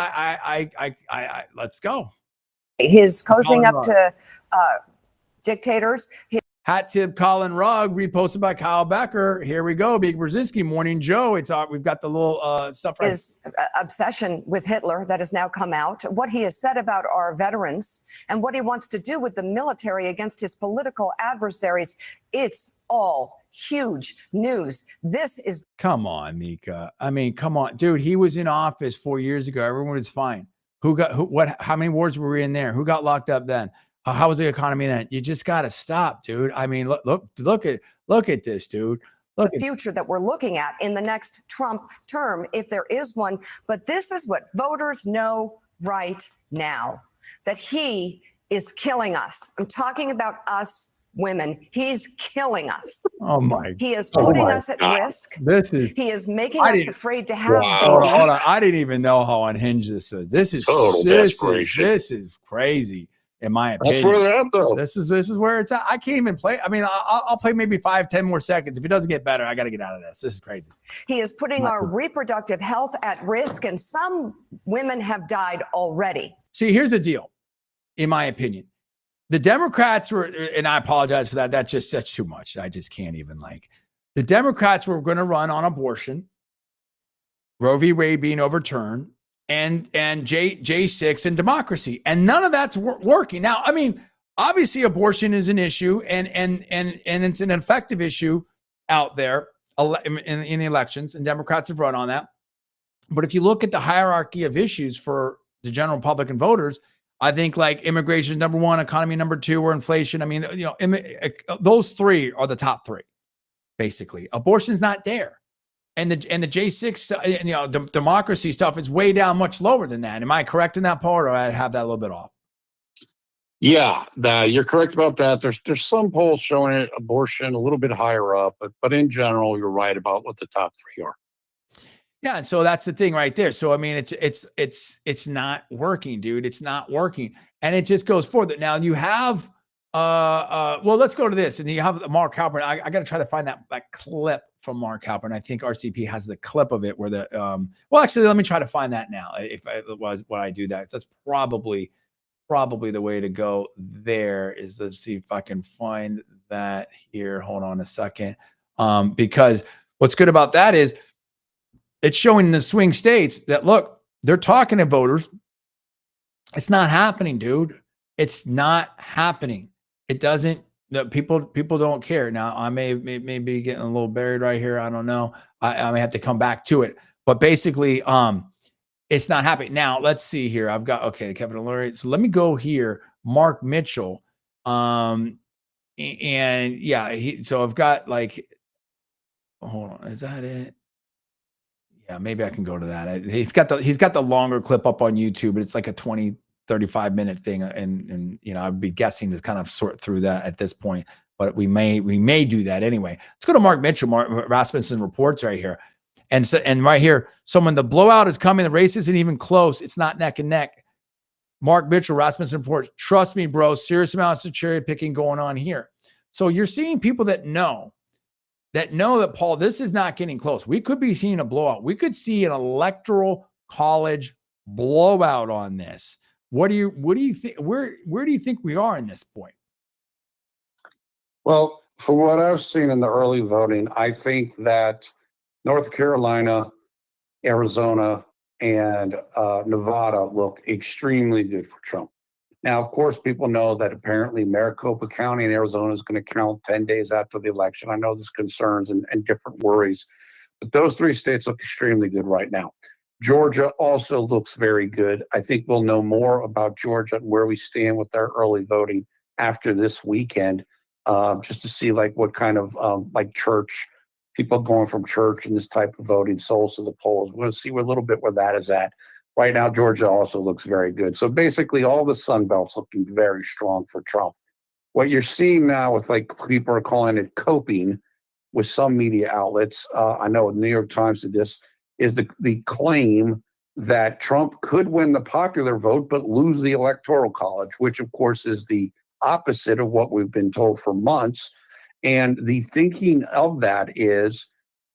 Let's go. His cozying up to dictators. Hat tip Colin Rugg, reposted by Kyle Becker. Here we go. Big Brzezinski, Morning Joe. We've got the little stuff right. His obsession with Hitler that has now come out, what he has said about our veterans, and what he wants to do with the military against his political adversaries. It's all huge news. This is. Come on, Mika. I mean, come on, dude. He was in office 4 years ago. Everyone was fine. How many wars were we in there? Who got locked up then? How was the economy then? You just got to stop, dude. I mean, look at this, dude. The future that we're looking at in the next Trump term, if there is one. But this is what voters know right now, that he is killing us. I'm talking about us women. He's killing us. Oh my! He is putting us at risk. He is making us afraid to have babies. Hold on. I didn't even know how unhinged this is. This is crazy. In my opinion, that's where they're at, though. This is where it's at. I can't even play. I mean, I'll play maybe 5-10 more seconds. If it doesn't get better, I got to get out of this. This is crazy. He is putting our reproductive health at risk, and some women have died already. See, here's the deal. In my opinion, the Democrats were, and I apologize for that. That's too much. I just can't even the Democrats were going to run on abortion, Roe v. Wade being overturned, and J6 and democracy, and none of that's working. Now, I mean, obviously, abortion is an issue, and it's an effective issue out there in the elections, and Democrats have run on that. But if you look at the hierarchy of issues for the general public and voters, I think immigration number one, economy number two, or inflation. I mean, those three are the top three, basically. Abortion's not there. And the J6, the democracy stuff is way down, much lower than that. Am I correct in that, Paul, or do I have that a little bit off? Yeah, you're correct about that. There's some polls showing it, abortion a little bit higher up, but in general, you're right about what the top three are. Yeah, and so that's the thing right there. So I mean, it's not working, dude. It's not working, and it just goes forward. Now you have, well, let's go to this, and you have Mark Halpern. I got to try to find that clip from Mark Halpern. I think RCP has the clip of it where well, actually, let me try to find that now. If it was what I do that, that's probably the way to go. There is. Let's see if I can find that here. Hold on a second, because what's good about that is it's showing in the swing states that, look, they're talking to voters. It's not happening, dude. It's not happening. It doesn't. People don't care. Now, I may be getting a little buried right here. I don't know. I may have to come back to it. But basically, It's not happening. Now, let's see here. I've got, okay, Kevin O'Leary. So let me go here. Mark Mitchell. And yeah, so I've got like, hold on. Is that it? Yeah, maybe I can go to that. He's got the longer clip up on YouTube, but it's like a 20, 35-minute thing. And I'd be guessing to kind of sort through that at this point, but we may do that anyway. Let's go to Mark Mitchell. Mark Rasmussen reports right here. And right here, so when the blowout is coming, the race isn't even close. It's not neck and neck. Mark Mitchell, Rasmussen reports, trust me, bro, serious amounts of cherry picking going on here. So you're seeing people that know that, Paul, this is not getting close. We could be seeing a blowout. We could see an electoral college blowout on this. What do you think? Where do you think we are in this point? Well, from what I've seen in the early voting, I think that North Carolina, Arizona, and Nevada look extremely good for Trump. Now, of course, people know that apparently Maricopa County in Arizona is going to count 10 days after the election. I know there's concerns and different worries, but those three states look extremely good right now. Georgia also looks very good. I think we'll know more about Georgia and where we stand with our early voting after this weekend, just to see like what kind of like church, people going from church and this type of voting, souls to the polls. We're going to see a little bit where that is at. Right now, Georgia also looks very good. So basically, all the Sun Belt's looking very strong for Trump. What you're seeing now with like people are calling it coping with some media outlets. I know New York Times did this, is the claim that Trump could win the popular vote but lose the electoral college, which of course is the opposite of what we've been told for months. And the thinking of that is,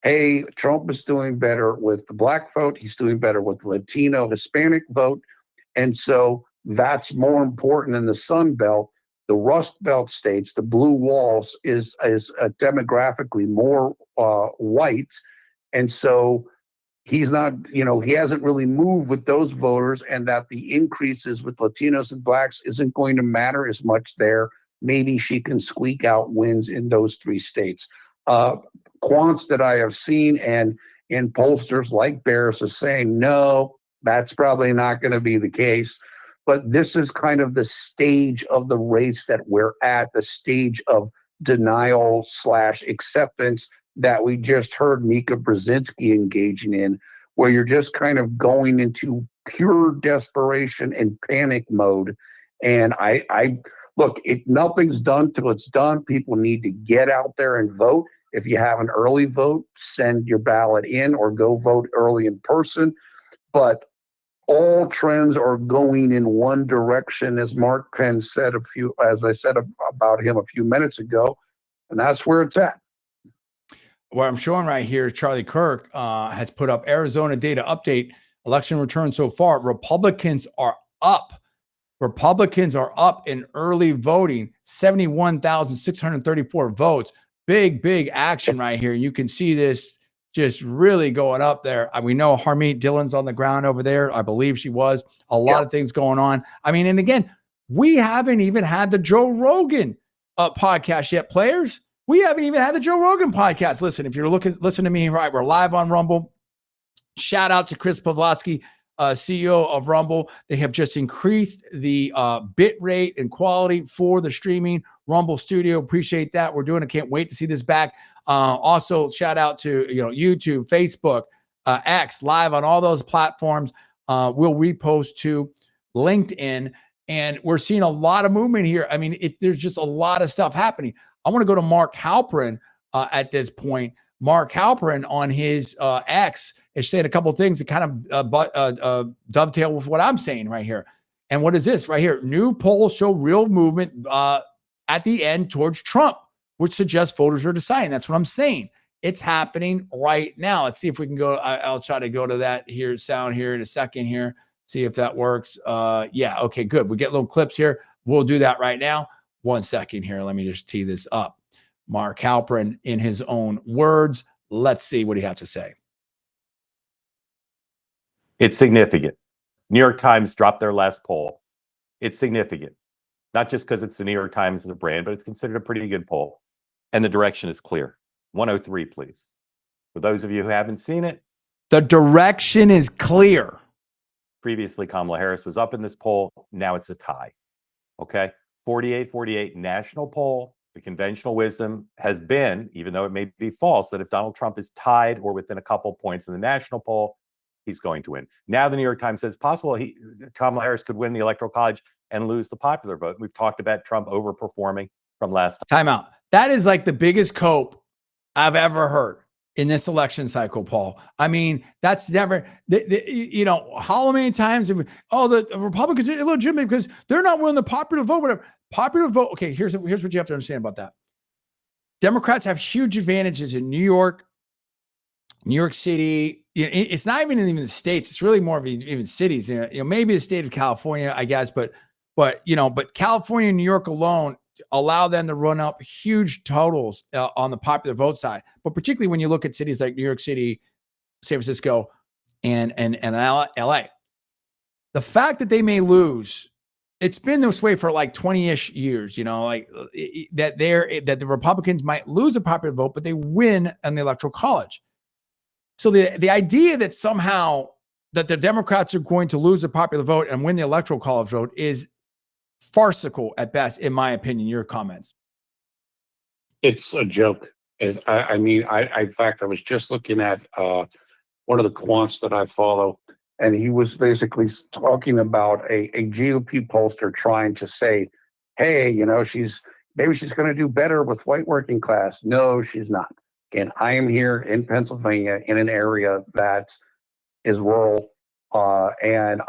hey, Trump is doing better with the black vote. He's doing better with the Latino, Hispanic vote. And so that's more important in the Sun Belt. The Rust Belt states, the blue walls is demographically more white. And so he's not, he hasn't really moved with those voters, and that the increases with Latinos and blacks isn't going to matter as much there. Maybe she can squeak out wins in those three states. Quants that I have seen and pollsters like Barris is saying, no, that's probably not going to be the case. But this is kind of the stage of the race that we're at, the stage of denial / acceptance that we just heard Mika Brzezinski engaging in, where you're just kind of going into pure desperation and panic mode. And I look, nothing's done till it's done. People need to get out there and vote. If you have an early vote, send your ballot in or go vote early in person. But all trends are going in one direction, as Mark Penn said as I said about him a few minutes ago, and that's where it's at. What I'm showing right here, Charlie Kirk has put up Arizona data update, election return so far. Republicans are up. Republicans are up in early voting, 71,634 votes. Big action right here. You can see this just really going up there. We know Harmeet Dillon's on the ground over there. I believe she was. A lot of things going on. I mean, and again, we haven't even had the Joe Rogan podcast yet, players. We haven't even had the Joe Rogan podcast. Listen, if you're listen to me, right, we're live on Rumble. Shout out to Chris Pavlovsky, CEO of Rumble. They have just increased the bit rate and quality for the streaming Rumble Studio. Appreciate that. We're doing it. Can't wait to see this back. Also, shout out to YouTube, Facebook, X, live on all those platforms. We'll repost to LinkedIn, and we're seeing a lot of movement here. I mean, there's just a lot of stuff happening. I want to go to Mark Halperin at this point. Mark Halperin on his X is saying a couple of things that kind of dovetail with what I'm saying right here. And what is this right here? New polls show real movement at the end towards Trump, which suggests voters are deciding. That's what I'm saying. It's happening right now. Let's see if we can go. I'll try to go to that here sound here in a second here. See if that works. Yeah. Okay, good. We get little clips here. We'll do that right now. 1 second here. Let me just tee this up. Mark Halperin in his own words. Let's see what he had to say. It's significant. New York Times dropped their last poll. It's significant. Not just because it's the New York Times as a brand, but it's considered a pretty good poll. And the direction is clear. 103, please. For those of you who haven't seen it. The direction is clear. Previously, Kamala Harris was up in this poll. Now it's a tie. Okay. 48-48 national poll. The conventional wisdom has been, even though it may be false, that if Donald Trump is tied or within a couple points in the national poll, he's going to win. Now the New York Times says possible Kamala Harris could win the Electoral College and lose the popular vote. We've talked about Trump overperforming from last time. Time out. That is like the biggest cope I've ever heard in this election cycle, Paul. I mean, that's never, how many times, the Republicans are illegitimate because they're not winning the popular vote, whatever. Popular vote. Okay, here's what you have to understand about that. Democrats have huge advantages in New York City. It's not even in the states. It's really more of even cities. Maybe the state of California, I guess, but California and New York alone allow them to run up huge totals on the popular vote side. But particularly when you look at cities like New York City, San Francisco, and LA, the fact that they may lose, it's been this way for like 20-ish years, that the Republicans might lose a popular vote, but they win in the Electoral College. So the idea that somehow that the Democrats are going to lose a popular vote and win the Electoral College vote is farcical at best, in my opinion. Your comments? It's a joke. In fact, I was just looking at one of the quants that I follow, and he was basically talking about a GOP pollster trying to say, hey, she's going to do better with white working class. No, she's not. And I am here in Pennsylvania in an area that is rural, and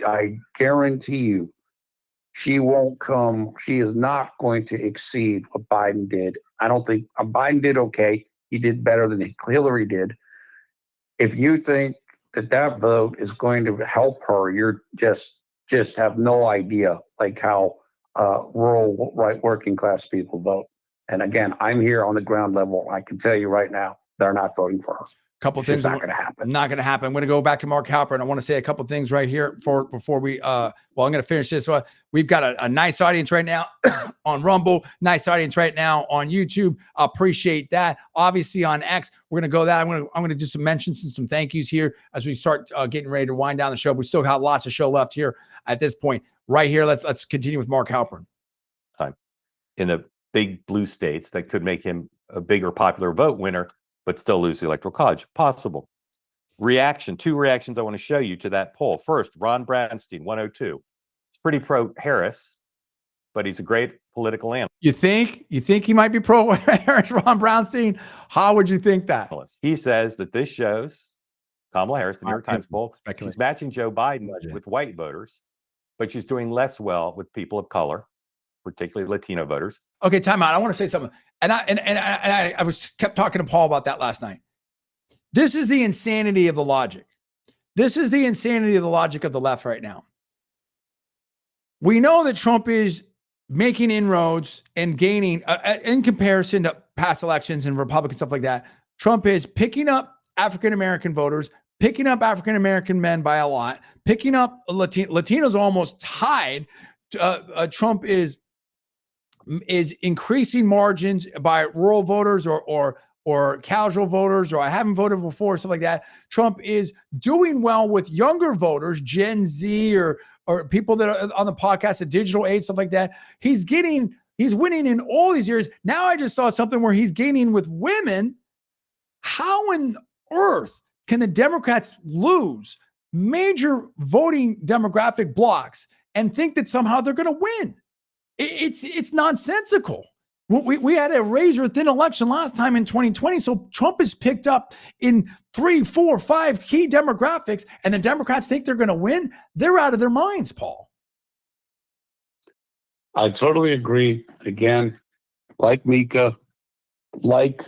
I guarantee you, she won't come. She is not going to exceed what Biden did. I don't think Biden did okay. He did better than Hillary did. If you think that vote is going to help her, you're just have no idea like how rural right working class people vote. And again, I'm here on the ground level. I can tell you right now, they're not voting for her. Couple It's things just not going to happen. Not going to happen. I'm going to go back to Mark Halpern. I want to say a couple things right here before we. I'm going to finish this one. We've got a nice audience right now on Rumble. Nice audience right now on YouTube. I appreciate that. Obviously on X, we're going to go that. I'm going to do some mentions and some thank yous here as we start getting ready to wind down the show. We still got lots of show left here at this point. Right here, let's continue with Mark Halpern. Time in the big blue states that could make him a bigger popular vote winner, but still lose the Electoral College. Possible. Two reactions I want to show you to that poll. First, Ron Brownstein, 102. He's pretty pro-Harris, but he's a great political analyst. You think he might be pro-Harris, Ron Brownstein? How would you think that? He says that this shows Kamala Harris, the New York Times poll, she's matching Joe Biden with white voters, but she's doing less well with people of color, particularly Latino voters. Okay, time out. I want to say something. And I kept talking to Paul about that last night. This is the insanity of the logic. This is the insanity of the logic of the left right now. We know that Trump is making inroads and gaining in comparison to past elections and Republican stuff like that. Trump is picking up African-American voters, picking up African-American men by a lot, picking up Latinos almost tied. Trump is increasing margins by rural voters or casual voters, or I haven't voted before, stuff like that. Trump is doing well with younger voters, Gen Z or people that are on the podcast, the digital age, stuff like that. He's winning in all these years. Now I just saw something where he's gaining with women. How in earth can the Democrats lose major voting demographic blocks and think that somehow they're going to win? It's nonsensical. We had a razor thin election last time in 2020. So Trump is picked up in 3, 4, 5 key demographics, and the Democrats think they're going to win. They're out of their minds, Paul. I totally agree. Again, like Mika, like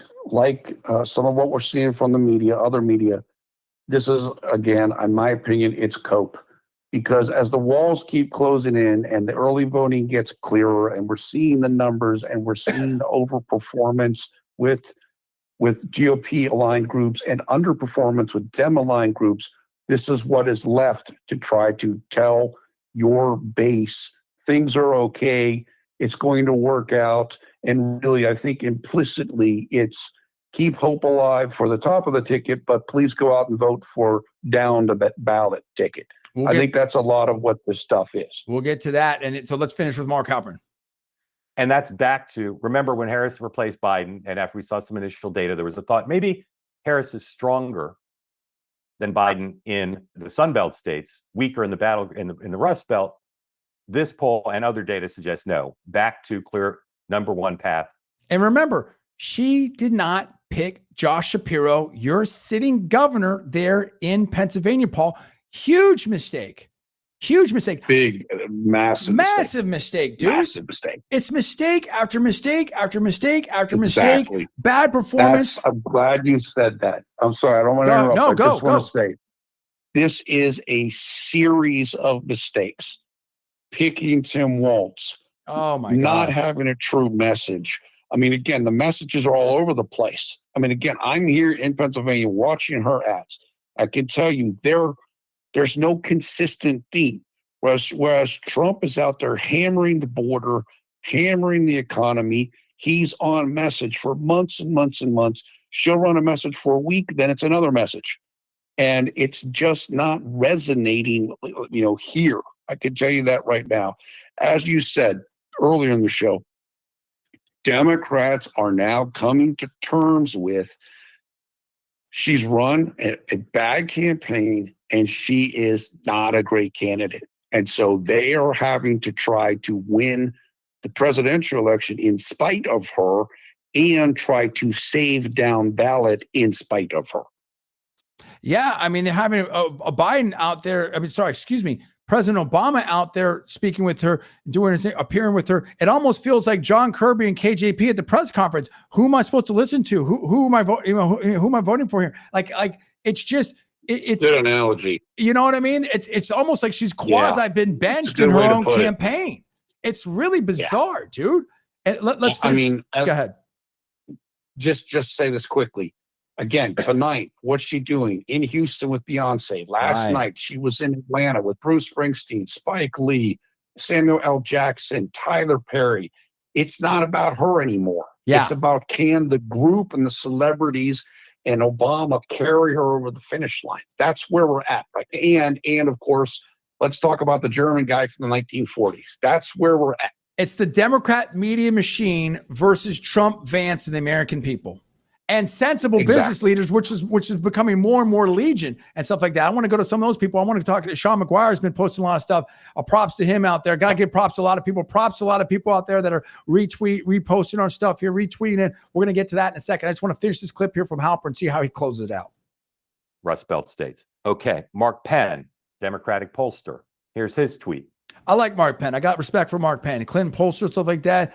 some of what we're seeing from the media, other media, this is, again, in my opinion, it's cope. Because as the walls keep closing in and the early voting gets clearer and we're seeing the numbers and we're seeing the overperformance with GOP aligned groups and underperformance with Dem aligned groups, this is what is left to try to tell your base things are okay, it's going to work out. And really, I think implicitly it's keep hope alive for the top of the ticket, but please go out and vote for down the ballot ticket. I think that's a lot of what this stuff is. We'll get to that. So let's finish with Mark Halperin. And that's back to, remember when Harris replaced Biden, and after we saw some initial data, there was a thought maybe Harris is stronger than Biden in the Sun Belt states, weaker in the battle in the Rust Belt. This poll and other data suggest no, back to clear number one path. And remember, she did not pick Josh Shapiro, your sitting governor there in Pennsylvania, Paul. Huge mistake. Huge mistake. Big, massive mistake, dude. Massive mistake. It's mistake after mistake after mistake after Exactly. mistake. Bad performance. I'm glad you said that. I'm sorry. I don't want to interrupt. No, I just want go. to say this is a series of mistakes. Picking Tim Walz. Oh, my Not God. having a true message. I mean, again, the messages are all over the place. I mean, again, I'm here in Pennsylvania watching her ads. I can tell you there's no consistent theme. Whereas Trump is out there hammering the border, hammering the economy. He's on message for months and months and months. She'll run a message for a week, then it's another message. And it's just not resonating, here. I can tell you that right now. As you said earlier in the show, Democrats are now coming to terms with she's run a bad campaign and she is not a great candidate. And so they are having to try to win the presidential election in spite of her and try to save down ballot in spite of her. Yeah, I mean, they're having a Biden out there. President Obama out there speaking with her, doing his thing, appearing with her. It almost feels like John Kirby and KJP at the press conference. Who am I supposed to listen to? Who am I voting? Who am I voting for here? Like it's just it's good analogy. You know what I mean? It's almost like she's quasi been benched in her own campaign. It's really bizarre, dude. And let's finish. Go ahead. Just say this quickly. Again, tonight, what's she doing in Houston with Beyonce? Last night, she was in Atlanta with Bruce Springsteen, Spike Lee, Samuel L. Jackson, Tyler Perry. It's not about her anymore. Yeah. It's about can the group and the celebrities and Obama carry her over the finish line. That's where we're at. Right? And of course, let's talk about the German guy from the 1940s. That's where we're at. It's the Democrat media machine versus Trump, Vance, and the American people. And sensible business leaders, which is becoming more and more legion and stuff like that. I want to go to some of those people. I want to talk to Sean McGuire has been posting a lot of stuff. Props to him out there. Got to give props to a lot of people. Props to a lot of people out there that are reposting our stuff here, retweeting it. We're going to get to that in a second. I just want to finish this clip here from Halper and see how he closes it out. Rust Belt states. Okay. Mark Penn, Democratic pollster. Here's his tweet. I like Mark Penn. I got respect for Mark Penn. Clinton pollster, stuff like that.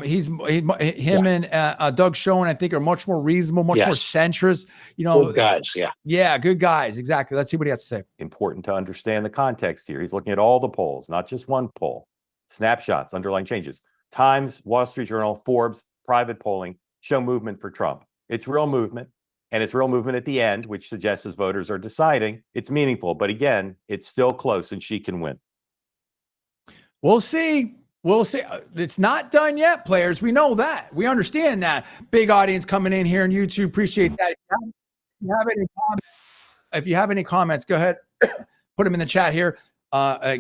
Him and Doug Schoen, I think, are much more reasonable, much more centrist. Good guys, Yeah, good guys. Exactly. Let's see what he has to say. Important to understand the context here. He's looking at all the polls, not just one poll. Snapshots, underlying changes. Times, Wall Street Journal, Forbes, private polling show movement for Trump. It's real movement. And it's real movement at the end, which suggests as voters are deciding it's meaningful. But again, it's still close and she can win. We'll see. We'll see. It's not done yet, players. We know that. We understand that. Big audience coming in here on YouTube. Appreciate that. If you have any comments, go ahead. Put them in the chat here.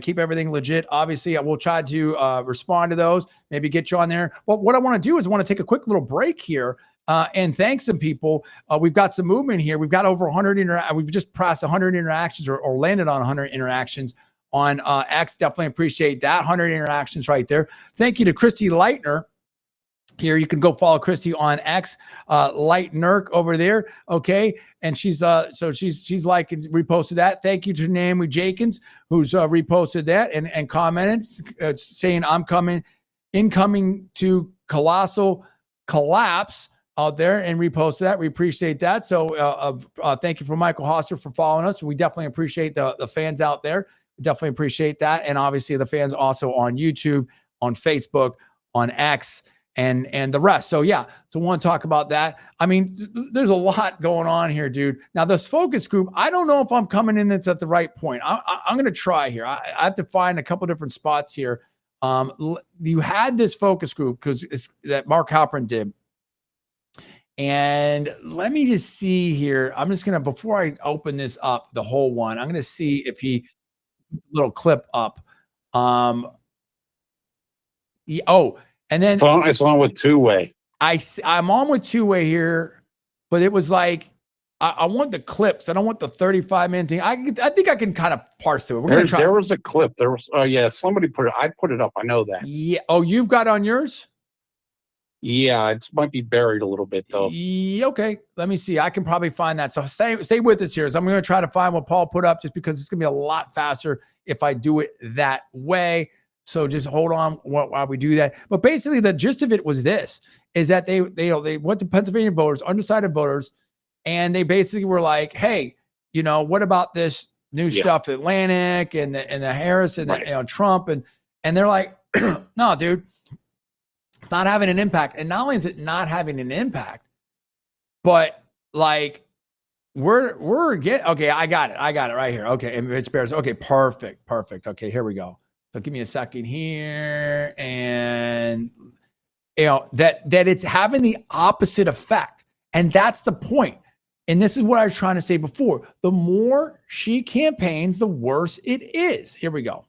Keep everything legit. Obviously, I will try to respond to those. Maybe get you on there. But what I want to do is I want to take a quick little break here and thank some people. We've got some movement here. We've got over 100. We've just passed 100 interactions or landed on 100 interactions on X. Definitely appreciate that. 100 interactions right there. Thank you to Christy Leitner here. You can go follow Christy on X, Leitner over there. Okay. And she's like and reposted that. Thank you to Naomi Jenkins, who's reposted that and commented saying incoming to colossal collapse out there and reposted that. We appreciate that. So thank you for Michael Hoster for following us. We definitely appreciate the fans out there. Definitely appreciate that. And obviously the fans also on YouTube, on Facebook, on X, and the rest. So yeah, so I want to talk about that. I mean, there's a lot going on here, dude. Now this focus group, I don't know if I'm coming in that's at the right point. I'm going to try here. I have to find a couple different spots here. You had this focus group because it's that Mark Halperin did. And let me just see here. I'm just going to, before I open this up, the whole one, I'm going to see if he little clip up. Oh, and then It's on with two-way. I'm on with two-way here, but it was like I want the clips. I don't want the 35-minute thing. I think I can kind of parse through it. We're gonna try. There was a clip. There was yeah, somebody put it. I put it up. I know that. Yeah. Oh, you've got on yours? Yeah, it might be buried a little bit though. Yeah, okay. Let me see. I can probably find that. So stay with us here. So I'm going to try to find what Paul put up, just because it's going to be a lot faster if I do it that way. So just hold on while we do that. But basically, the gist of it was this: is that they went to Pennsylvania voters, undecided voters, and they basically were like, "Hey, what about this new stuff, Atlantic and the Harris and the, Trump?" And they're like, "No, dude, it's not having an impact." And not only is it not having an impact, but like we're getting okay. I got it right here. Okay, and it's Bears. Okay, perfect. Okay, here we go. So give me a second here, and that it's having the opposite effect, and that's the point. And this is what I was trying to say before. The more she campaigns, the worse it is. Here we go.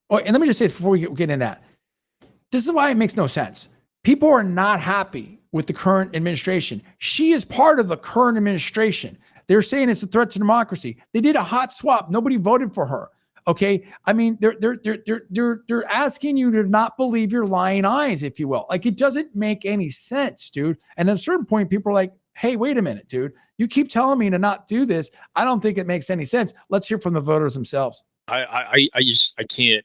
Oh, and let me just say this before we get into that. This is why it makes no sense. People are not happy with the current administration. She is part of the current administration. They're saying it's a threat to democracy. They did a hot swap. Nobody voted for her. Okay. I mean, they're asking you to not believe your lying eyes, if you will. Like, it doesn't make any sense, dude. And at a certain point, people are like, hey, wait a minute, dude. You keep telling me to not do this. I don't think it makes any sense. Let's hear from the voters themselves. I can't.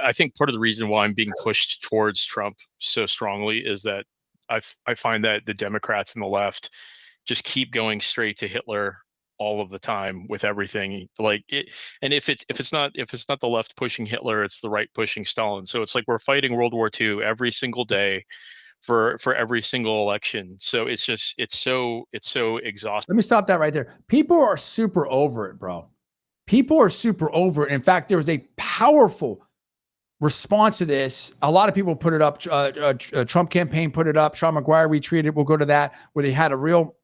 I think part of the reason why I'm being pushed towards Trump so strongly is that I find that the Democrats and the left just keep going straight to Hitler all of the time with everything. Like it, and if it's not the left pushing Hitler, it's the right pushing Stalin. So it's like we're fighting World War II every single day for every single election. So it's so exhausting. Let me stop that right there. People are super over it, bro. People are super over it. In fact, there was a powerful response to this. A lot of people put it up. Trump campaign put it up. Sean McGuire retweeted. We'll go to that, where they had a real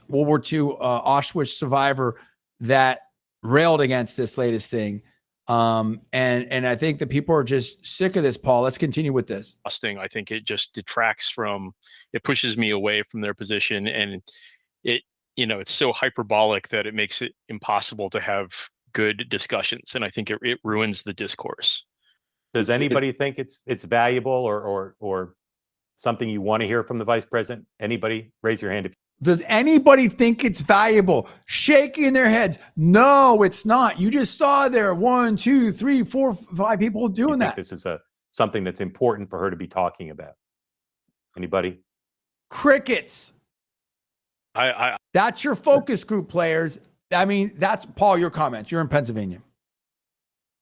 World War II Auschwitz survivor that railed against this latest thing. And I think that people are just sick of this, Paul. Let's continue with this. I think it just detracts from, it pushes me away from their position, and it's so hyperbolic that it makes it impossible to have good discussions. And I think it ruins the discourse. Does anybody think it's valuable or something you want to hear from the vice president? Anybody? Raise your hand. Does anybody think it's valuable? Shaking their heads. No, it's not. You just saw there 1, 2, 3, 4, 5 people doing that. This is something that's important for her to be talking about. Anybody? Crickets. That's your focus group, players. I mean, that's Paul, your comments. You're in Pennsylvania.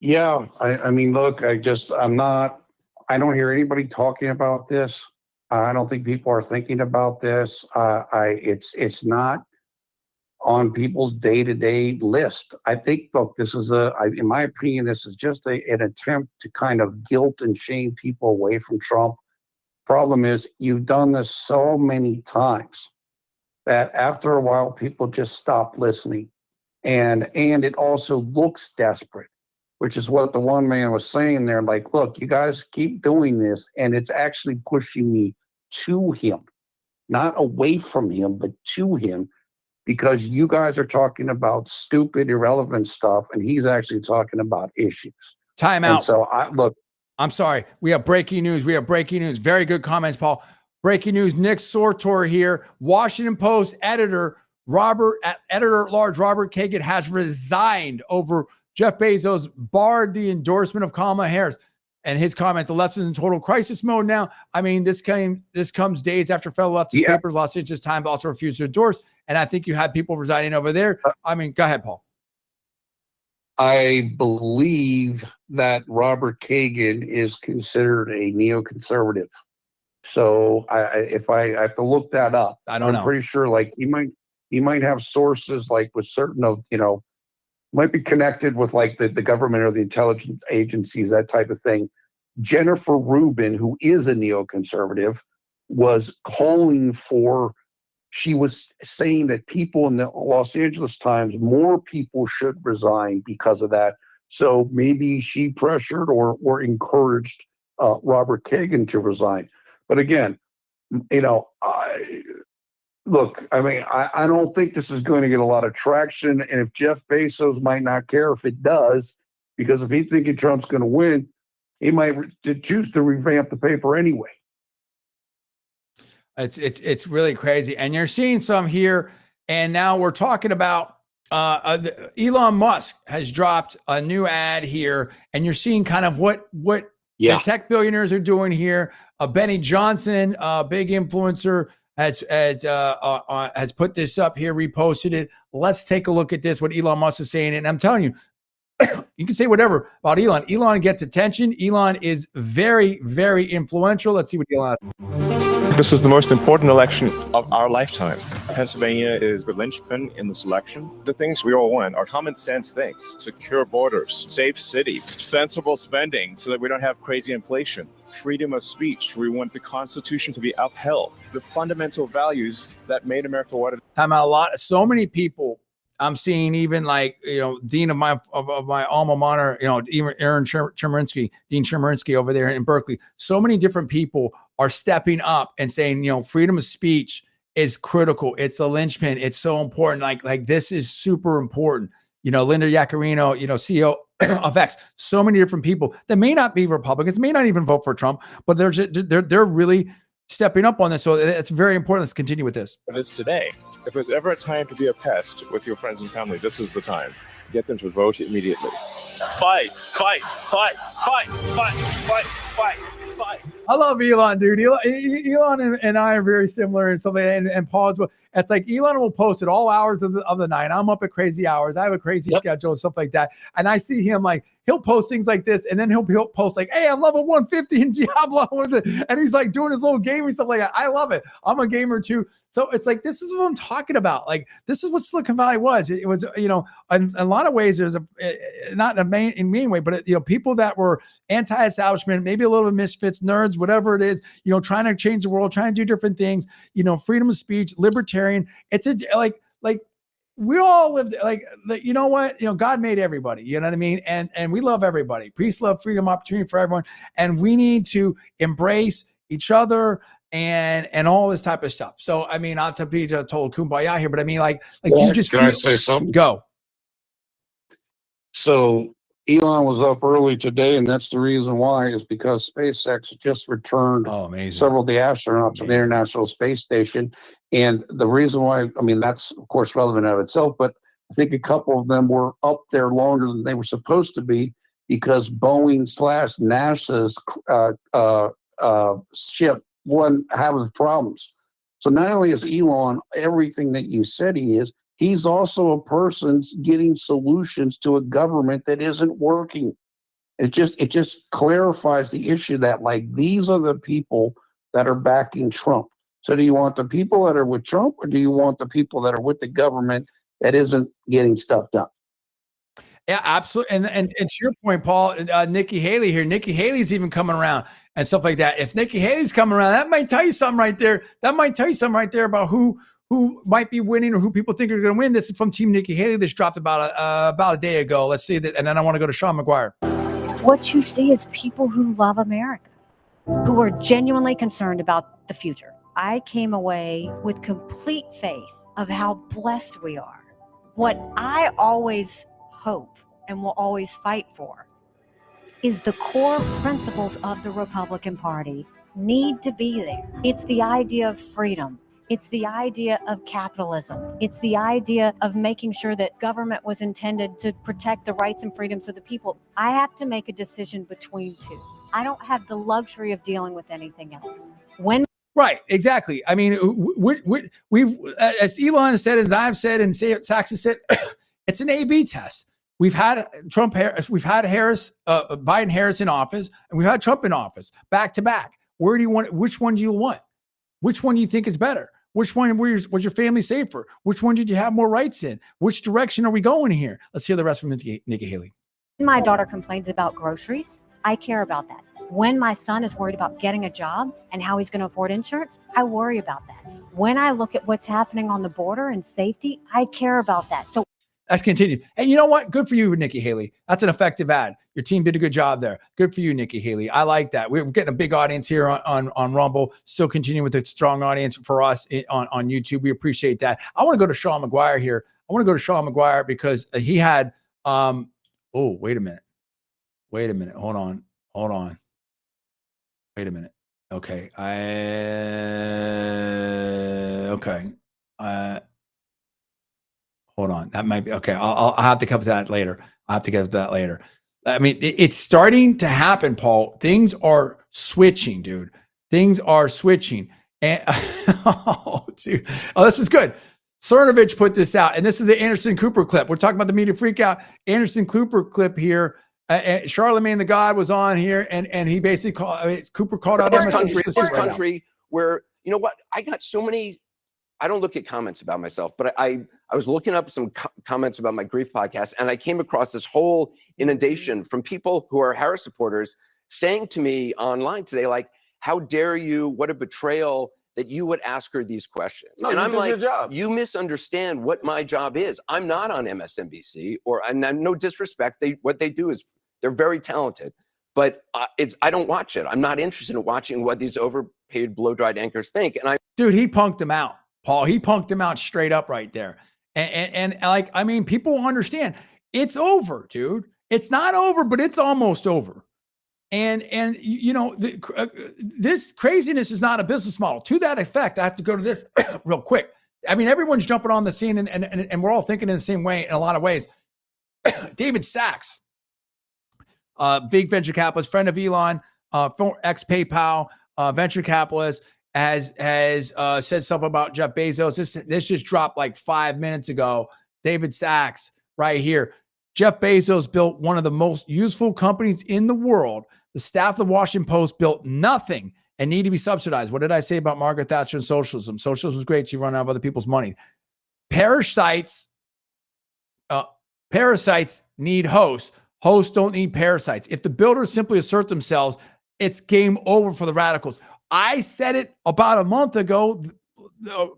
Yeah, I mean, look, I don't hear anybody talking about this. I don't think people are thinking about this. It's not on people's day-to-day list. I think, look, this is in my opinion, this is just an attempt to kind of guilt and shame people away from Trump. Problem is, you've done this so many times that after a while, people just stop listening. And it also looks desperate, which is what the one man was saying there. Like, look, you guys keep doing this, and it's actually pushing me to him, not away from him, but to him, because you guys are talking about stupid, irrelevant stuff, and he's actually talking about issues. Time out. And so I'm sorry. We have breaking news. Very good comments, Paul. Breaking news. Nick Sortor here. Washington Post editor at large Robert Kagan has resigned over Jeff Bezos barred the endorsement of Kamala Harris. And his comment, the left is in total crisis mode now. I mean, this comes days after fellow leftist papers, Los Angeles Times also refused to endorse. And I think you had people resigning over there. I mean, go ahead, Paul. I believe that Robert Kagan is considered a neoconservative. So if I have to look that up, I'm pretty sure like he might have sources like with certain of, might be connected with like the government or the intelligence agencies, that type of thing. Jennifer Rubin, who is a neoconservative, was calling for she was saying that people in the Los Angeles Times, more people should resign because of that. So maybe she pressured or encouraged Robert Kagan to resign. But again, you know, I don't think this is going to get a lot of traction. And if Jeff Bezos might not care if it does, because if he's thinking Trump's going to win, he might choose to revamp the paper anyway. It's really crazy. And you're seeing some here. And now we're talking about Elon Musk has dropped a new ad here, and you're seeing kind of what the tech billionaires are doing here. Benny Johnson, big influencer, has put this up here, reposted it. Let's take a look at this, what Elon Musk is saying. And I'm telling you, you can say whatever about Elon. Elon gets attention. Elon is very, very influential. Let's see what Elon has. This is the most important election of our lifetime. Pennsylvania is the linchpin in this election. The things we all want are common sense things: secure borders, safe cities, sensible spending so that we don't have crazy inflation, freedom of speech. We want the Constitution to be upheld, the fundamental values that made America what it is. So many people I'm seeing, even like, you know, dean of my alma mater, you know, even Dean Chemerinsky over there in Berkeley. So many different people are stepping up and saying, you know, freedom of speech is critical. It's the linchpin. It's so important. Like this is super important. You know, Linda Yaccarino, you know, CEO of X. So many different people that may not be Republicans, may not even vote for Trump, but they're really stepping up on this. So it's very important. Let's continue with this. It is today. If there's ever a time to be a pest with your friends and family, this is the time. Get them to vote immediately. Fight, fight, fight, fight, fight, fight, fight, fight. I love Elon, dude. Elon and I are very similar and something. And Paul as well. It's like Elon will post at all hours of the night. I'm up at crazy hours. I have a crazy schedule and stuff like that. And I see him like, he'll post things like this, and then he'll post like, hey, I'm level 150 in Diablo with it. And he's like doing his little game and stuff like that. I love it. I'm a gamer too. So it's like, this is what I'm talking about. Like, this is what Silicon Valley was. It was, you know, in a lot of ways, there's not in a main way, but you know, people that were anti-establishment, maybe a little bit misfits, nerds, whatever it is, you know, trying to change the world, trying to do different things, you know, freedom of speech, libertarian. It's like we all lived like, you know what, you know, God made everybody, you know what I mean? And we love everybody. Peace, love, freedom, opportunity for everyone. And we need to embrace each other and all this type of stuff. So, I mean, not to be a total kumbaya here, but I mean, like you just Can I say something? Go. So Elon was up early today, and that's the reason why, is because SpaceX just returned several of the astronauts from the International Space Station. And the reason why, I mean, that's of course relevant of itself, but I think a couple of them were up there longer than they were supposed to be because Boeing/NASA's ship wasn't having problems. So not only is Elon everything that you said he is, he's also a person getting solutions to a government that isn't working. It just clarifies the issue that, like, these are the people that are backing Trump. So do you want the people that are with Trump, or do you want the people that are with the government that isn't getting stuff done? Yeah, absolutely. And to your point, Paul, Nikki Haley here. Nikki Haley's even coming around and stuff like that. If Nikki Haley's coming around, that might tell you something right there. That might tell you something right there about who might be winning or who people think are going to win. This is from Team Nikki Haley. This dropped about a day ago. Let's see that. And then I want to go to Sean McGuire. What you see is people who love America, who are genuinely concerned about the future. I came away with complete faith of how blessed we are. What I always hope and will always fight for is the core principles of the Republican Party need to be there. It's the idea of freedom. It's the idea of capitalism. It's the idea of making sure that government was intended to protect the rights and freedoms of the people. I have to make a decision between two. I don't have the luxury of dealing with anything else. Right, exactly. I mean, we've, as Elon said, as I've said, and Sachs has said, it's an A/B test. We've had Biden Harris in office, and we've had Trump in office back to back. Where do you want? Which one do you want? Which one do you think is better? Which one was your family safer? Which one did you have more rights in? Which direction are we going here? Let's hear the rest from Nikki Haley. My daughter complains about groceries. I care about that. When my son is worried about getting a job and how he's going to afford insurance, I worry about that. when I look at what's happening on the border and safety, I care about that. So Let's continue. And you know what? Good for you, Nikki Haley. That's an effective ad. Your team did a good job there. Good for you, Nikki Haley. I like that. We're getting a big audience here on Rumble. Still continuing with a strong audience for us on YouTube. We appreciate that. I want to go to Sean McGuire here. I want to go to Sean McGuire because he had oh, wait a minute. Hold on. Wait a minute. Okay. Hold on. That might be okay. I'll have to cover that later. I mean, it's starting to happen, Paul. Things are switching, dude. Things are switching. And oh, dude. Oh, this is good. Cernovich put this out, and this is the Anderson Cooper clip. We're talking about the media freakout. Anderson Cooper clip here. Charlemagne the God was on here, and he basically Cooper called out this MSNBC country where, you know what, I got so many. I don't look at comments about myself, but I was looking up some comments about my grief podcast, and I came across this whole inundation from people who are Harris supporters saying to me online today, like, how dare you? What a betrayal that you would ask her these questions. No, and I'm like, you misunderstand what my job is. I'm not on MSNBC, and no disrespect. What they do is they're very talented, but I don't watch it. I'm not interested in watching what these overpaid, blow-dried anchors think. And dude, he punked him out, Paul. He punked him out straight up right there. And like, I mean, people understand it's over, dude. It's not over, but it's almost over. And you know, this craziness is not a business model. To that effect, I have to go to this real quick. I mean, everyone's jumping on the scene, and we're all thinking in the same way in a lot of ways. David Sachs, big venture capitalist, friend of Elon, ex PayPal venture capitalist, has said something about Jeff Bezos. This just dropped like 5 minutes ago. David Sachs right here. Jeff Bezos built one of the most useful companies in the world. The staff of the Washington Post built nothing and need to be subsidized. What did I say about Margaret Thatcher and socialism? Socialism is great. You run out of other people's money. Parasites need hosts. Hosts don't need parasites. If the builders simply assert themselves, it's game over for the radicals. I said it about a month ago,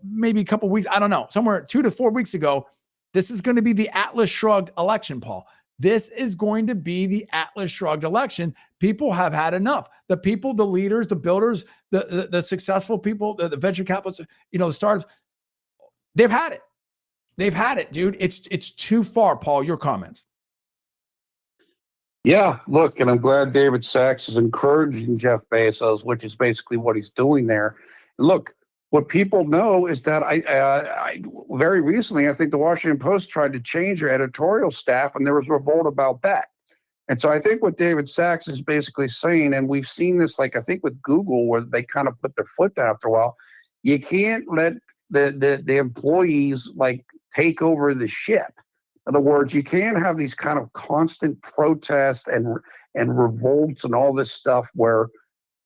maybe a couple weeks. I don't know, somewhere 2 to 4 weeks ago. This is going to be the Atlas Shrugged election, Paul. This is going to be the Atlas Shrugged election. People have had enough. The people, the leaders, the builders, the successful people, the venture capitalists, you know, the startups, they've had it. They've had it, dude. It's too far, Paul. Your comments. Yeah, look, and I'm glad David Sachs is encouraging Jeff Bezos, which is basically what he's doing there. Look, what people know is that I very recently, I think the Washington Post tried to change their editorial staff, and there was revolt about that. And so I think what David Sachs is basically saying, and we've seen this, like I think with Google, where they kind of put their foot down after a while, you can't let the employees like take over the ship. In other words, you can't have these kind of constant protests and revolts and all this stuff where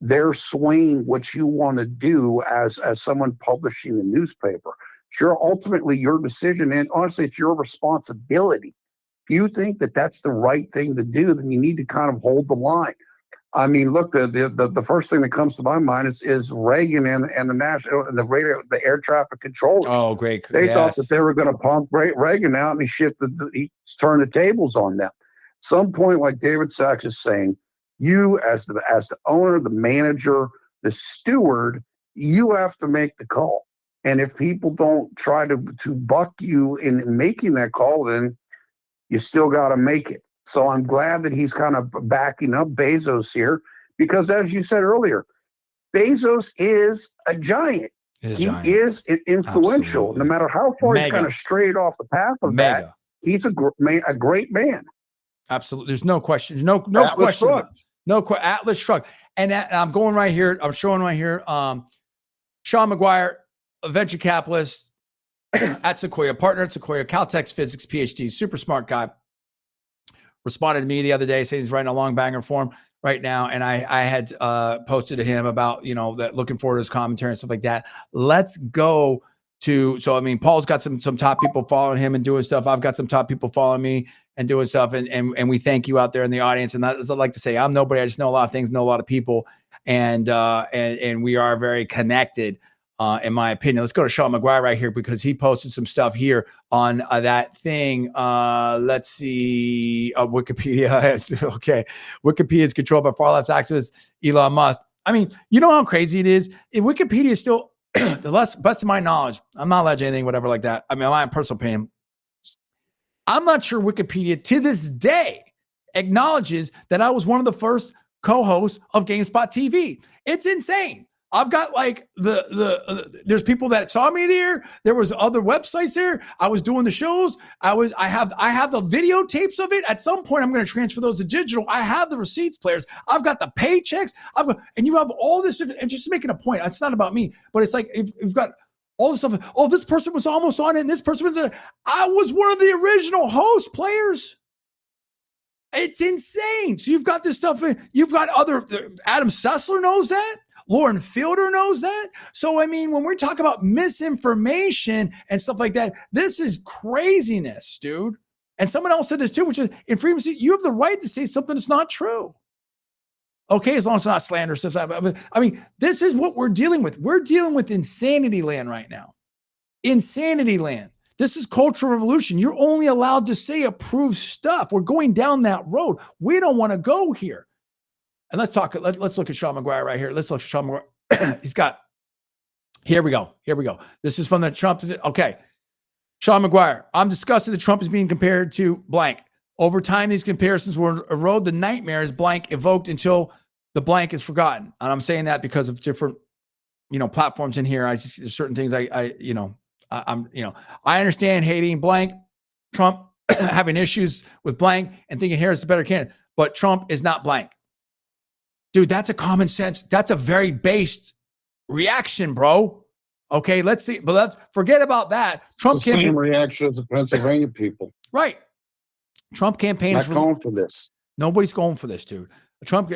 they're swaying what you want to do as someone publishing the newspaper. Sure, ultimately your decision, and honestly, it's your responsibility. If you think that that's the right thing to do, then you need to kind of hold the line. I mean, look, the first thing that comes to my mind is Reagan and the air traffic controllers. Oh, great! They thought that they were going to pump Reagan out, and he turned the tables on them. At some point, like David Sachs is saying, you as the owner, the manager, the steward, you have to make the call. And if people don't try to buck you in making that call, then you still got to make it. So I'm glad that he's kind of backing up Bezos here, because as you said earlier, Bezos is a giant. He is influential. Absolutely. No matter how far he's kind of strayed off the path of that, he's a great man. Absolutely. There's no question. No question. Atlas Shrugged. And I'm going right here. I'm showing right here. Sean McGuire, a venture capitalist at Sequoia, partner at Sequoia, Caltech physics PhD, super smart guy. Responded to me the other day saying he's writing a long banger for him right now. And I had posted to him about, you know, that looking forward to his commentary and stuff like that. Let's go to, so I mean, Paul's got some top people following him and doing stuff. I've got some top people following me and doing stuff. And we thank you out there in the audience. And that's what I like to say. I'm nobody. I just know a lot of things, know a lot of people. And we are very connected in my opinion. Let's go to Sean McGuire right here because he posted some stuff here on that thing. Let's see. Wikipedia. Okay. Wikipedia is controlled by far left activist Elon Musk. I mean, you know how crazy it is? Wikipedia is still, best of my knowledge, I'm not alleging anything, whatever like that. I mean, my personal opinion, I'm not sure Wikipedia to this day acknowledges that I was one of the first co-hosts of GameSpot TV. It's insane. I've got like there's people that saw me there. There was other websites there. I was doing the shows. I have the videotapes of it. At some point, I'm going to transfer those to digital. I have the receipts, players. I've got the paychecks. And you have all this, and just making a point. It's not about me, but it's like if you've got all this stuff. Oh, this person was almost on it, and this person was. I was one of the original host players. It's insane. So you've got this stuff. You've got other. Adam Sessler knows that. Lauren Fielder knows that. So, I mean, when we're talking about misinformation and stuff like that, this is craziness, dude. And someone else said this too, which is in freedom, you have the right to say something that's not true. Okay, as long as it's not slander stuff. I mean, this is what we're dealing with. We're dealing with insanity land right now. Insanity land. This is cultural revolution. You're only allowed to say approved stuff. We're going down that road. We don't want to go here. And let's look at Sean McGuire right here. Let's look at Sean McGuire. He's got, here we go. This is from the Trump. Okay. Sean McGuire, I'm disgusted that Trump is being compared to blank. Over time, these comparisons will erode the nightmares blank evoked until the blank is forgotten. And I'm saying that because of different, platforms in here. There's certain things I understand hating blank, Trump having issues with blank and thinking Harris is a better candidate, but Trump is not blank. Dude, that's a common sense. That's a very based reaction, bro. Okay, let's see. But let's forget about that. Trump the same reaction as the Pennsylvania people. Right. Trump campaign not going for this. Nobody's going for this, dude. Trump,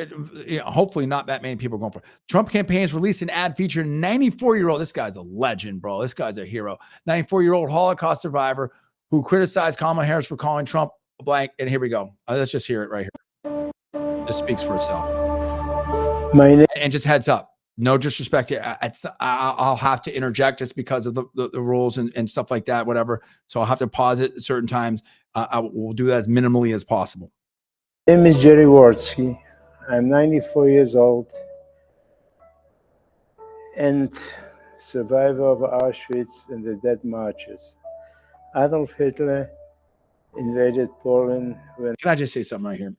hopefully not that many people are going for it. Trump campaigns released an ad featuring 94-year-old. This guy's a legend, bro. This guy's a hero. 94-year-old Holocaust survivor who criticized Kamala Harris for calling Trump a blank. And here we go. Let's just hear it right here. This speaks for itself. And just heads up, no disrespect. I'll have to interject just because of the rules and stuff like that, whatever. So I'll have to pause it at certain times. I will do that as minimally as possible. My name is Jerry Wartsky. I'm 94 years old and survivor of Auschwitz and the death marches. Adolf Hitler invaded Poland when... Can I just say something right here?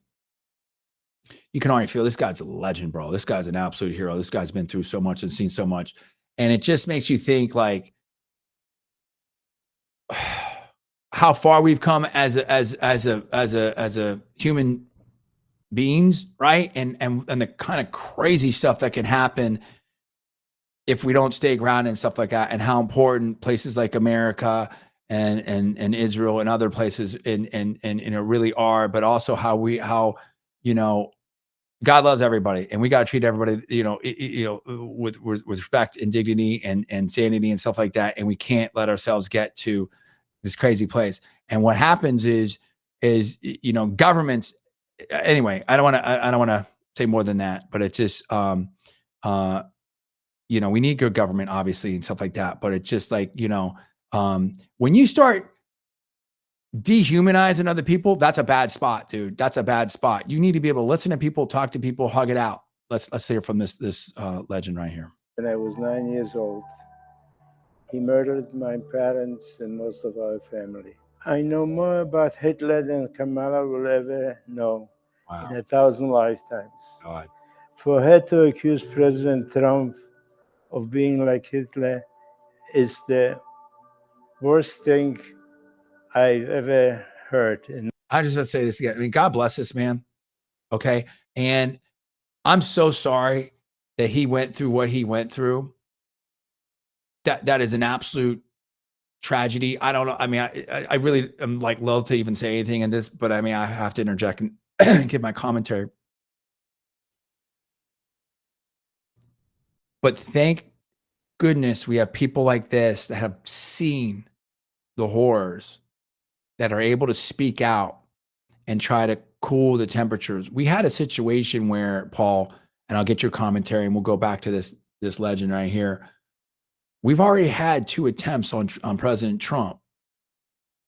You can already feel this guy's a legend, bro. This guy's an absolute hero. This guy's been through so much and seen so much. And it just makes you think like how far we've come as a human beings, right? And the kind of crazy stuff that can happen if we don't stay grounded and stuff like that, and how important places like America and Israel and other places and really are, but also how God loves everybody, and we got to treat everybody, with respect and dignity and sanity and stuff like that. And we can't let ourselves get to this crazy place. And what happens is governments. Anyway, I don't want to say more than that, but it's just, we need good government, obviously, and stuff like that. But it's just like, when you start dehumanizing other people, that's a bad spot, dude. That's a bad spot. You need to be able to listen to people, talk to people, hug it out. Let's hear from this legend right here. When I was 9 years old, he murdered my parents and most of our family. I know more about Hitler than Kamala will ever know in 1,000 lifetimes. God. For her to accuse President Trump of being like Hitler is the worst thing I've ever heard. I just want to say this again. I mean, God bless this man. Okay. And I'm so sorry that he went through what he went through. That is an absolute tragedy. I don't know. I mean, I really am like loath to even say anything in this, but I mean, I have to interject and give my commentary. But thank goodness we have people like this that have seen the horrors, that are able to speak out and try to cool the temperatures. We had a situation where, Paul, and I'll get your commentary and we'll go back to this legend right here. we've already had 2 attempts on President Trump.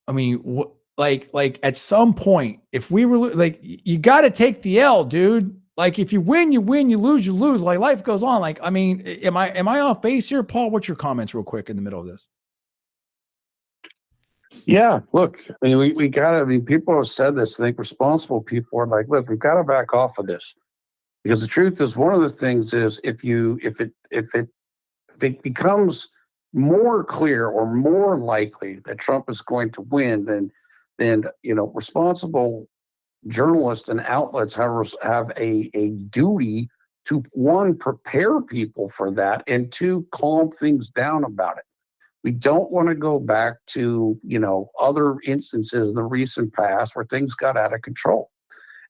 I mean, like at some point, if we were like, you got to take the L, dude. Like if you win, you win, you lose, you lose. Like life goes on. Like, I mean, am I off base here, Paul? What's your comments real quick in the middle of this? Yeah, look, I mean, we gotta, I mean, people have said this, I think responsible people are like, look, we've got to back off of this. Because the truth is, one of the things is if it becomes more clear or more likely that Trump is going to win, then responsible journalists and outlets have a duty to, one, prepare people for that, and two, calm things down about it. We don't want to go back to other instances in the recent past where things got out of control.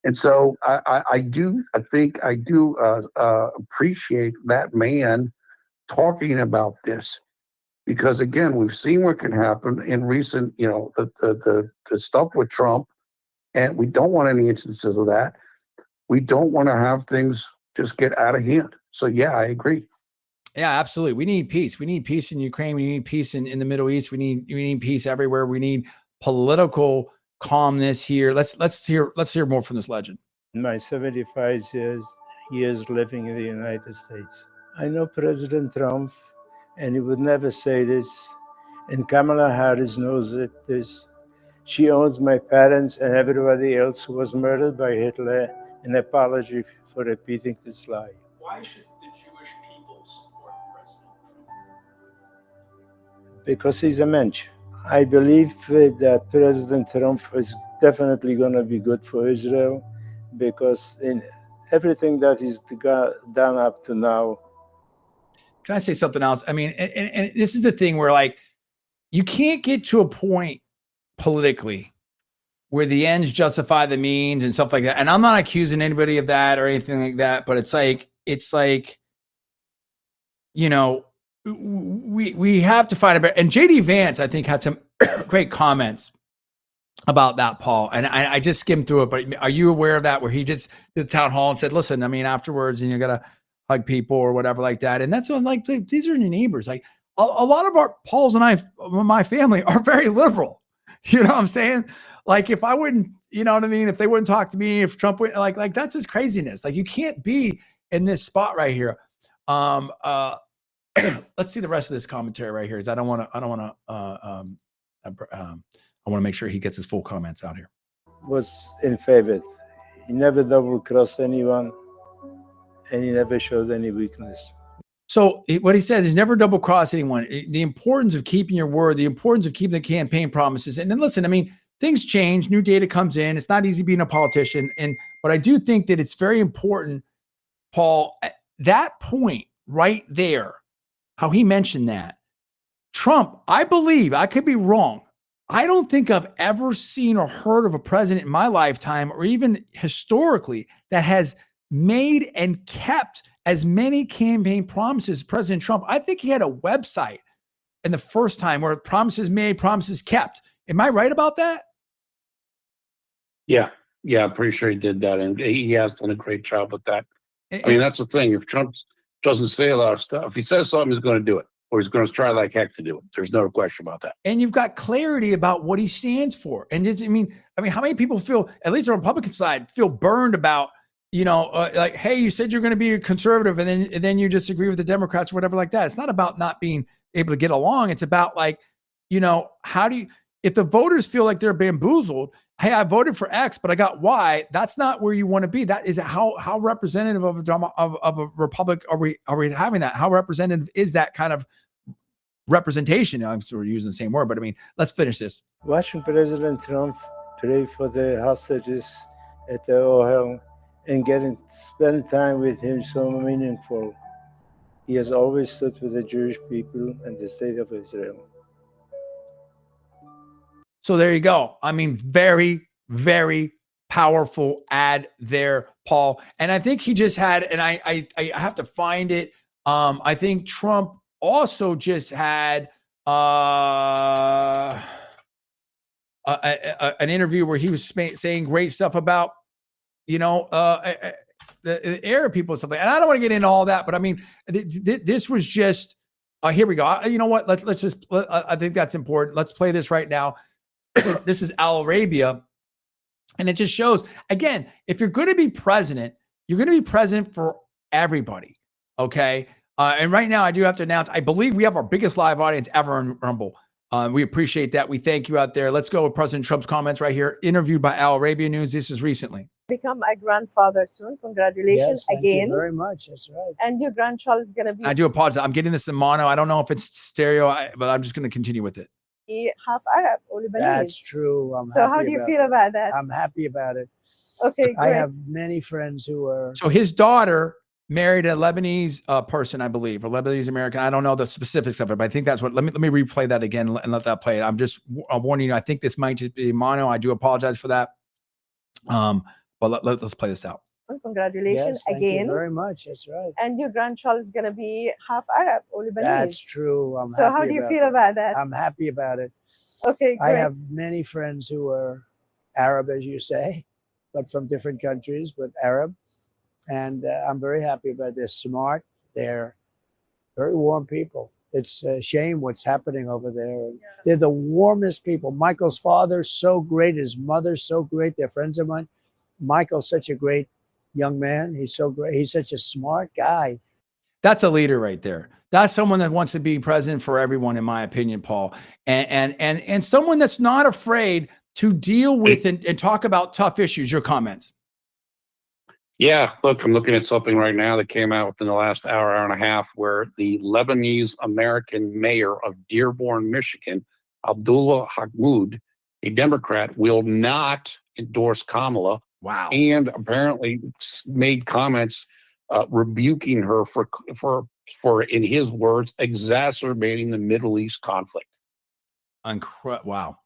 And so I do appreciate that man talking about this, because again, we've seen what can happen in recent, the stuff with Trump, and we don't want any instances of that. We don't want to have things just get out of hand. So yeah, I agree. Yeah, absolutely. We need peace. We need peace in Ukraine. We need peace in the Middle East. We need peace everywhere. We need political calmness here. Let's hear more from this legend. In my 75 years living in the United States, I know President Trump, and he would never say this, and Kamala Harris knows this. She owes my parents and everybody else who was murdered by Hitler an apology for repeating this lie. Why should the Jewish people support President Trump? Because he's a mensch. I believe that President Trump is definitely going to be good for Israel, because in everything that he's done up to now. Can I say something else? I mean, and this is the thing where, like, you can't get to a point politically where the ends justify the means and stuff like that. And I'm not accusing anybody of that or anything like that, but it's like, we have to fight about. And JD Vance, I think, had some great comments about that, Paul. And I just skimmed through it, but are you aware of that, where he just did the town hall and said, listen, I mean, afterwards, and you got to hug people or whatever like that. And that's what, like, these are your neighbors. Like a lot of our Pauls and my family are very liberal. You know what I'm saying? Like if I wouldn't, you know what I mean? If they wouldn't talk to me, if Trump would, like that's just craziness. Like you can't be in this spot right here. Let's see the rest of this commentary right here. I want to make sure he gets his full comments out here. Was in favor. He never double-crossed anyone, and he never showed any weakness. So what he said is never double cross anyone. The importance of keeping your word, the importance of keeping the campaign promises. And then listen, I mean, things change, new data comes in. It's not easy being a politician. But I do think that it's very important, Paul, at that point right there, how he mentioned that Trump, I believe, I could be wrong, I don't think I've ever seen or heard of a president in my lifetime, or even historically, that has made and kept as many campaign promises as President Trump. I think he had a website in the first time where promises made, promises kept. Am I right about that? Yeah, I'm pretty sure he did that, and he has done a great job with that. I mean, that's the thing. If Trump doesn't say a lot of stuff, if he says something, he's going to do it, or he's going to try like heck to do it. There's no question about that. And you've got clarity about what he stands for. And I mean, how many people feel, at least on the Republican side, feel burned about, like, hey, you said you're going to be a conservative, and then you disagree with the Democrats or whatever like that. It's not about not being able to get along. It's about, like, how do you, if the voters feel like they're bamboozled, hey, I voted for X, but I got Y. That's not where you want to be. That is how representative of a republic are we having that? How representative is that kind of representation? I'm sort of using the same word, but I mean, let's finish this. Watching President Trump pray for the hostages at the Ohio and spend time with him so meaningful. He has always stood with the Jewish people and the state of Israel. So there you go. I mean, very, very powerful ad there, Paul. And I think he just had, and I have to find it. I think Trump also just had an interview where he was saying great stuff about, the Arab people and stuff like that. And I don't want to get into all that, but I mean, this was just Here we go. You know what? Let's just. I think that's important. Let's play this right now. This is Al Arabia, and it just shows again. If you're going to be president, you're going to be president for everybody. Okay. And right now, I do have to announce. I believe we have our biggest live audience ever in Rumble. We appreciate that. We thank you out there. Let's go with President Trump's comments right here. Interviewed by Al Arabia News. This is recently. Become a grandfather soon. Congratulations Thank again. you very much. That's right. And your grandchild is going to be I do apologize. I'm getting this in mono. I don't know if it's stereo, but I'm just going to continue with it. half Arab or Lebanese. That's true. So how do you feel about that? I'm happy about it. Okay, I great. have many friends who are. So his daughter married a Lebanese person, I believe, or Lebanese American. I don't know the specifics of it, but I think that's what. Let me replay that again and let that play. I'm just warning you. I think this might just be mono. I do apologize for that. But let's play this out. Congratulations Thank again. you very much. That's right. And your grandchild is going to be half Arab or Lebanese. That's true. So how do you feel about that? I'm happy about it. Okay, I great. have many friends who are Arab, as you say, but from different countries, but Arab. And I'm very happy about this. Smart. They're very warm people. It's a shame what's happening over there. They're the warmest people. Michael's father's so great. His mother's so great. They're friends of mine. Michael's such a great young man. He's so great. He's such a smart guy. That's a leader right there. That's someone that wants to be president for everyone, in my opinion, Paul. And someone that's not afraid to deal with and talk about tough issues. Your comments. Yeah, look, I'm looking at something right now that came out within the last hour and a half, where the Lebanese American mayor of Dearborn, Michigan, Abdullah Mahmoud, a Democrat, will not endorse Kamala. Wow. And apparently made comments rebuking her for, in his words, exacerbating the Middle East conflict. Wow.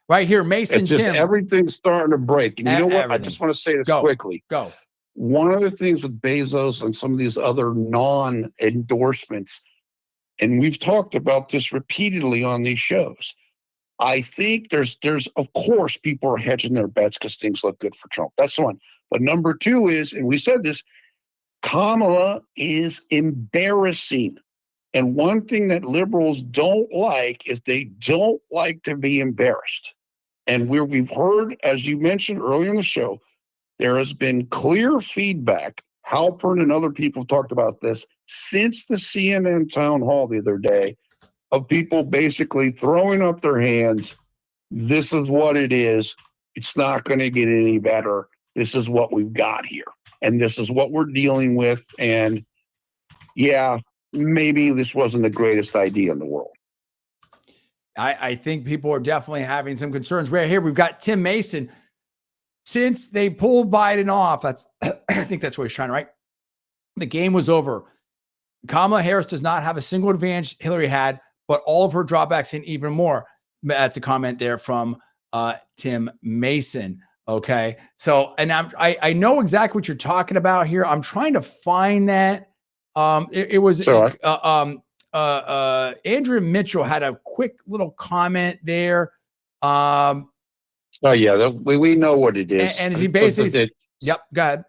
Right here, Mason It's just Tim. everything's starting to break. And you know what? I Everything. just want to say this Go. quickly. Go. One of the things with Bezos and some of these other non-endorsements, and we've talked about this repeatedly on these shows, I think there's of course people are hedging their bets because things look good for Trump. That's one. But number two is, and we said this, Kamala is embarrassing. And one thing that liberals don't like is they don't like to be embarrassed. And we've heard, as you mentioned earlier in the show, there has been clear feedback. Halpern and other people talked about this since the CNN town hall the other day, of people basically throwing up their hands. This is what it is. It's not going to get any better. This is what we've got here. And this is what we're dealing with. And yeah, maybe this wasn't the greatest idea in the world. I think people are definitely having some concerns. Right here, we've got Tim Mason. Since they pulled Biden off, that's I think that's what he's trying to write. The game was over. Kamala Harris does not have a single advantage Hillary had, but all of her drawbacks and even more. That's a comment there from Tim Mason. Okay. So, and I know exactly what you're talking about here. I'm trying to find that. It was Andrew Mitchell had a quick little comment there. Oh yeah, we know what it is. And he basically, yep, go ahead.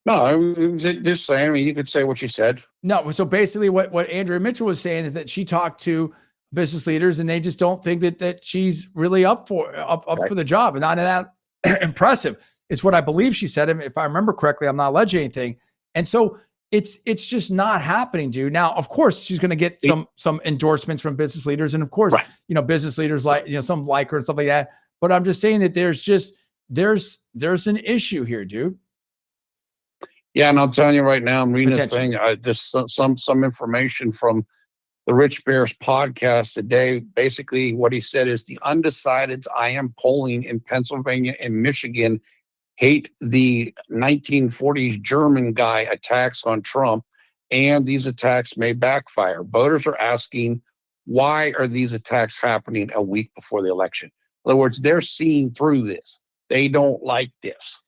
No, I was just saying. I mean, you could say what you said. No, so basically, what Andrea Mitchell was saying is that she talked to business leaders, and they just don't think that she's really up for the job, and not that impressive. It's what I believe she said. If I remember correctly, I'm not alleging anything, and so it's just not happening, dude. Now, of course, she's going to get some endorsements from business leaders, and of course, business leaders like some like her and stuff like that. But I'm just saying that there's an issue here, dude. Yeah, and I'm telling you right now, I'm reading a thing. Just some information from the Rich Bears podcast today. Basically, what he said is the undecideds I am polling in Pennsylvania and Michigan hate the 1940s German guy attacks on Trump, and these attacks may backfire. Voters are asking, why are these attacks happening a week before the election? In other words, they're seeing through this. They don't like this.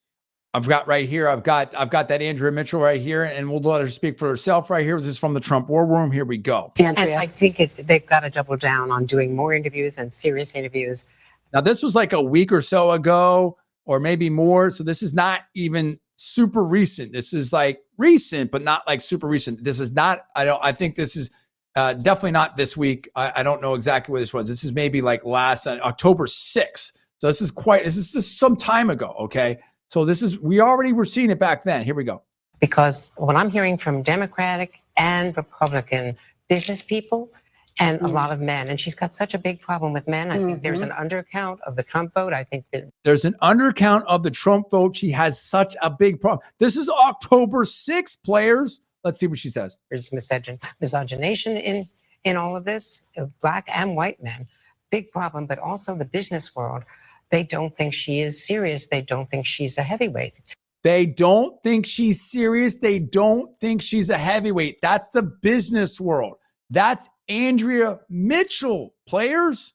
I've got that Andrea Mitchell right here, and we'll let her speak for herself right here. This is from the Trump War Room. Here we go. Andrea. And I think they've got to double down on doing more interviews and serious interviews. Now, this was like a week or so ago, or maybe more. So this is not even super recent. This is like recent, but not like super recent. This is not, I think this is definitely not this week. I don't know exactly where this was. This is maybe like last October 6th. So this is just some time ago. Okay. So we already were seeing it back then. Here we go. Because what I'm hearing from Democratic and Republican business people and a lot of men, and she's got such a big problem with men. I think there's an undercount of the Trump vote. I think that there's an undercount of the Trump vote. She has such a big problem. This is October 6th, players. Let's see what she says. there's misogynation in all of this, black and white men. Big problem, but also the business world. They don't think she is serious. They don't think she's a heavyweight. They don't think she's serious. They don't think she's a heavyweight. That's the business world. That's Andrea Mitchell, players.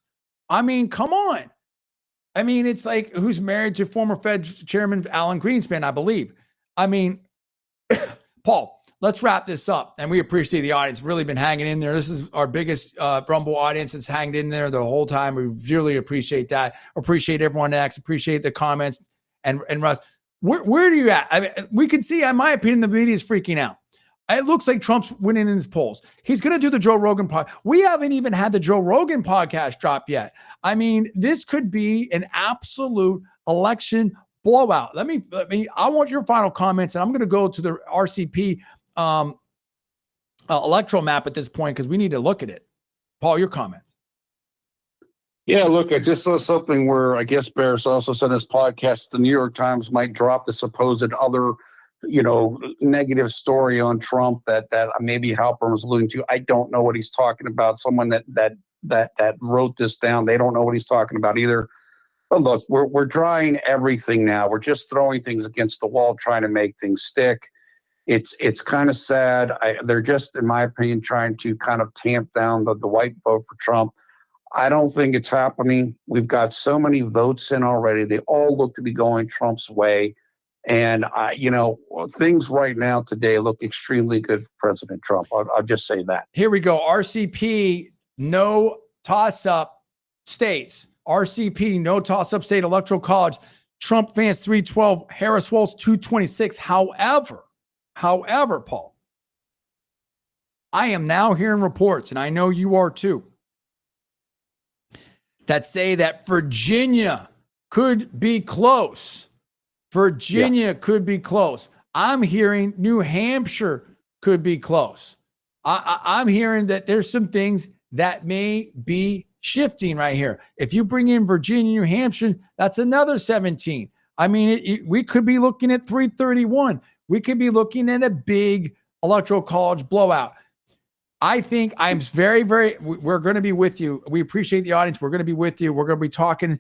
I mean, come on. I mean, it's like who's married to former Fed Chairman Alan Greenspan, I believe. I mean, Paul, let's wrap this up. And we appreciate the audience. Really been hanging in there. This is our biggest Rumble audience that's hanging in there the whole time. We really appreciate that. Appreciate everyone next. Appreciate the comments. And Russ, where are you at? I mean, we can see, in my opinion, the media is freaking out. It looks like Trump's winning in his polls. He's going to do the Joe Rogan podcast. We haven't even had the Joe Rogan podcast drop yet. I mean, this could be an absolute election blowout. I want your final comments, and I'm going to go to the RCP electoral map at this point because we need to look at it. Paul, your comments. Yeah, look, I just saw something where I guess Barris also said in his podcast the New York Times might drop the supposed other, negative story on Trump that maybe Halpern was alluding to. I don't know what he's talking about. Someone that wrote this down, they don't know what he's talking about either. But look, we're trying everything now. We're just throwing things against the wall, trying to make things stick. It's kind of sad. They're just, in my opinion, trying to kind of tamp down the white vote for Trump. I don't think it's happening. We've got so many votes in already. They all look to be going Trump's way. And, things right now today look extremely good for President Trump. I'll just say that. Here we go. RCP, no toss-up states. RCP, no toss-up state electoral college. Trump fans 312, Harris Walz 226. However, Paul, I am now hearing reports, and I know you are too, that say that Virginia could be close. Could be close. I'm hearing New Hampshire could be close. I'm hearing that there's some things that may be shifting right here. If you bring in Virginia, New Hampshire, that's another 17. I mean, we could be looking at 331. We could be looking at a big electoral college blowout. I think we're going to be with you. We appreciate the audience. We're going to be with you. We're going to be talking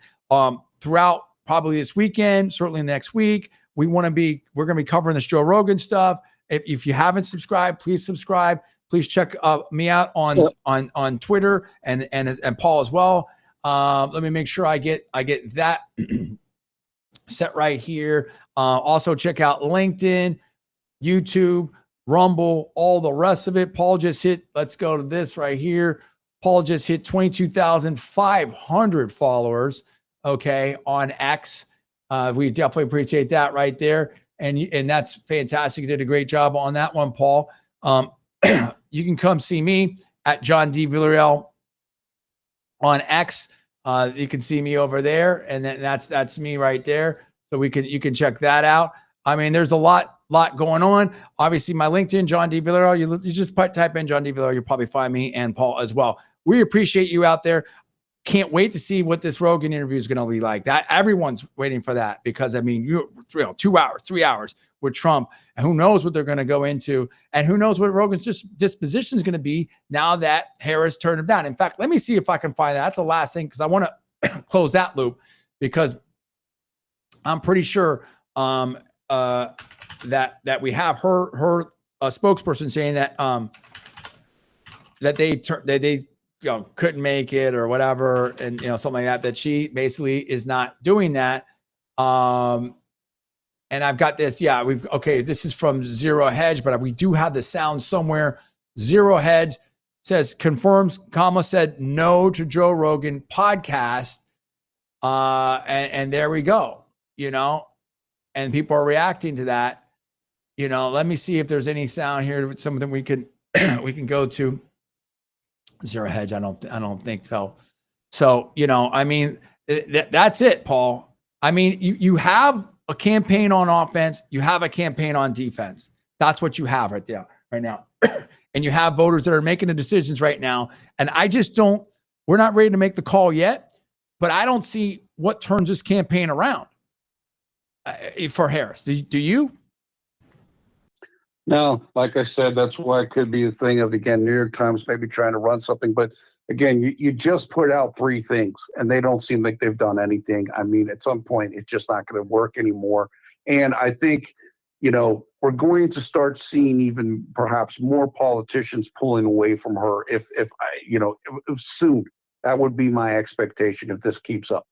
throughout probably this weekend, certainly next week. We're going to be covering this Joe Rogan stuff. If you haven't subscribed, please subscribe. Please check me out on Twitter and Paul as well. Let me make sure I get that set right here. Also check out LinkedIn, YouTube, Rumble, all the rest of it. Paul just hit, let's go to this right here. Paul just hit 22,500 followers, okay, on X. We definitely appreciate that right there. And that's fantastic. You did a great job on that one, Paul. You can come see me at John D. Villarreal on X. You can see me over there, and then that's me right there. So you can check that out. I mean, there's a lot going on. Obviously, my LinkedIn, John D. Villarreal. You just type in John D. Villarreal, you'll probably find me and Paul as well. We appreciate you out there. Can't wait to see what this Rogan interview is going to be like. That everyone's waiting for that because I mean, 2 hours, 3 hours with Trump, and who knows what they're going to go into, and who knows what Rogan's disposition is going to be now that Harris turned him down. In fact, let me see if I can find that. That's the last thing because I want to close that loop because I'm pretty sure that we have her spokesperson saying that that they couldn't make it or whatever, and something like that she basically is not doing that. And I've got this. Yeah, this is from Zero Hedge, but we do have the sound somewhere. Zero Hedge says confirms Kamala said no to Joe Rogan podcast. And there we go. and people are reacting to that. You know, let me see if there's any sound here. Something we can we can go to. Zero hedge. I don't think so. So, you know, I mean, that's it, Paul. I mean, you have a campaign on offense. You have a campaign on defense. That's what you have right there, right now. And you have voters that are making the decisions right now. And I just don't, we're not ready to make the call yet, but I don't see what turns this campaign around for Harris. Do you? No, like I said, that's why it could be a thing of, again, New York Times maybe trying to run something. But again, you just put out 3 things and they don't seem like they've done anything. I mean, at some point, it's just not going to work anymore. And I think, you know, we're going to start seeing even perhaps more politicians pulling away from her if soon. That would be my expectation if this keeps up.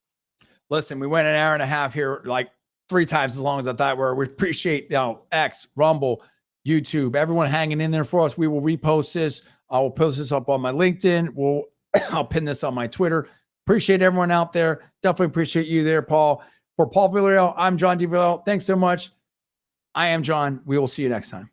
Listen, we went an hour and a half here, like 3 times as long as I thought we were. We appreciate, X, Rumble, YouTube, everyone hanging in there for us. We will repost this. I will post this up on my LinkedIn. I'll pin this on my Twitter. Appreciate everyone out there. Definitely appreciate you there, Paul. For Paul Villarreal, I'm John D. Villarreal. Thanks so much. I am John. We will see you next time.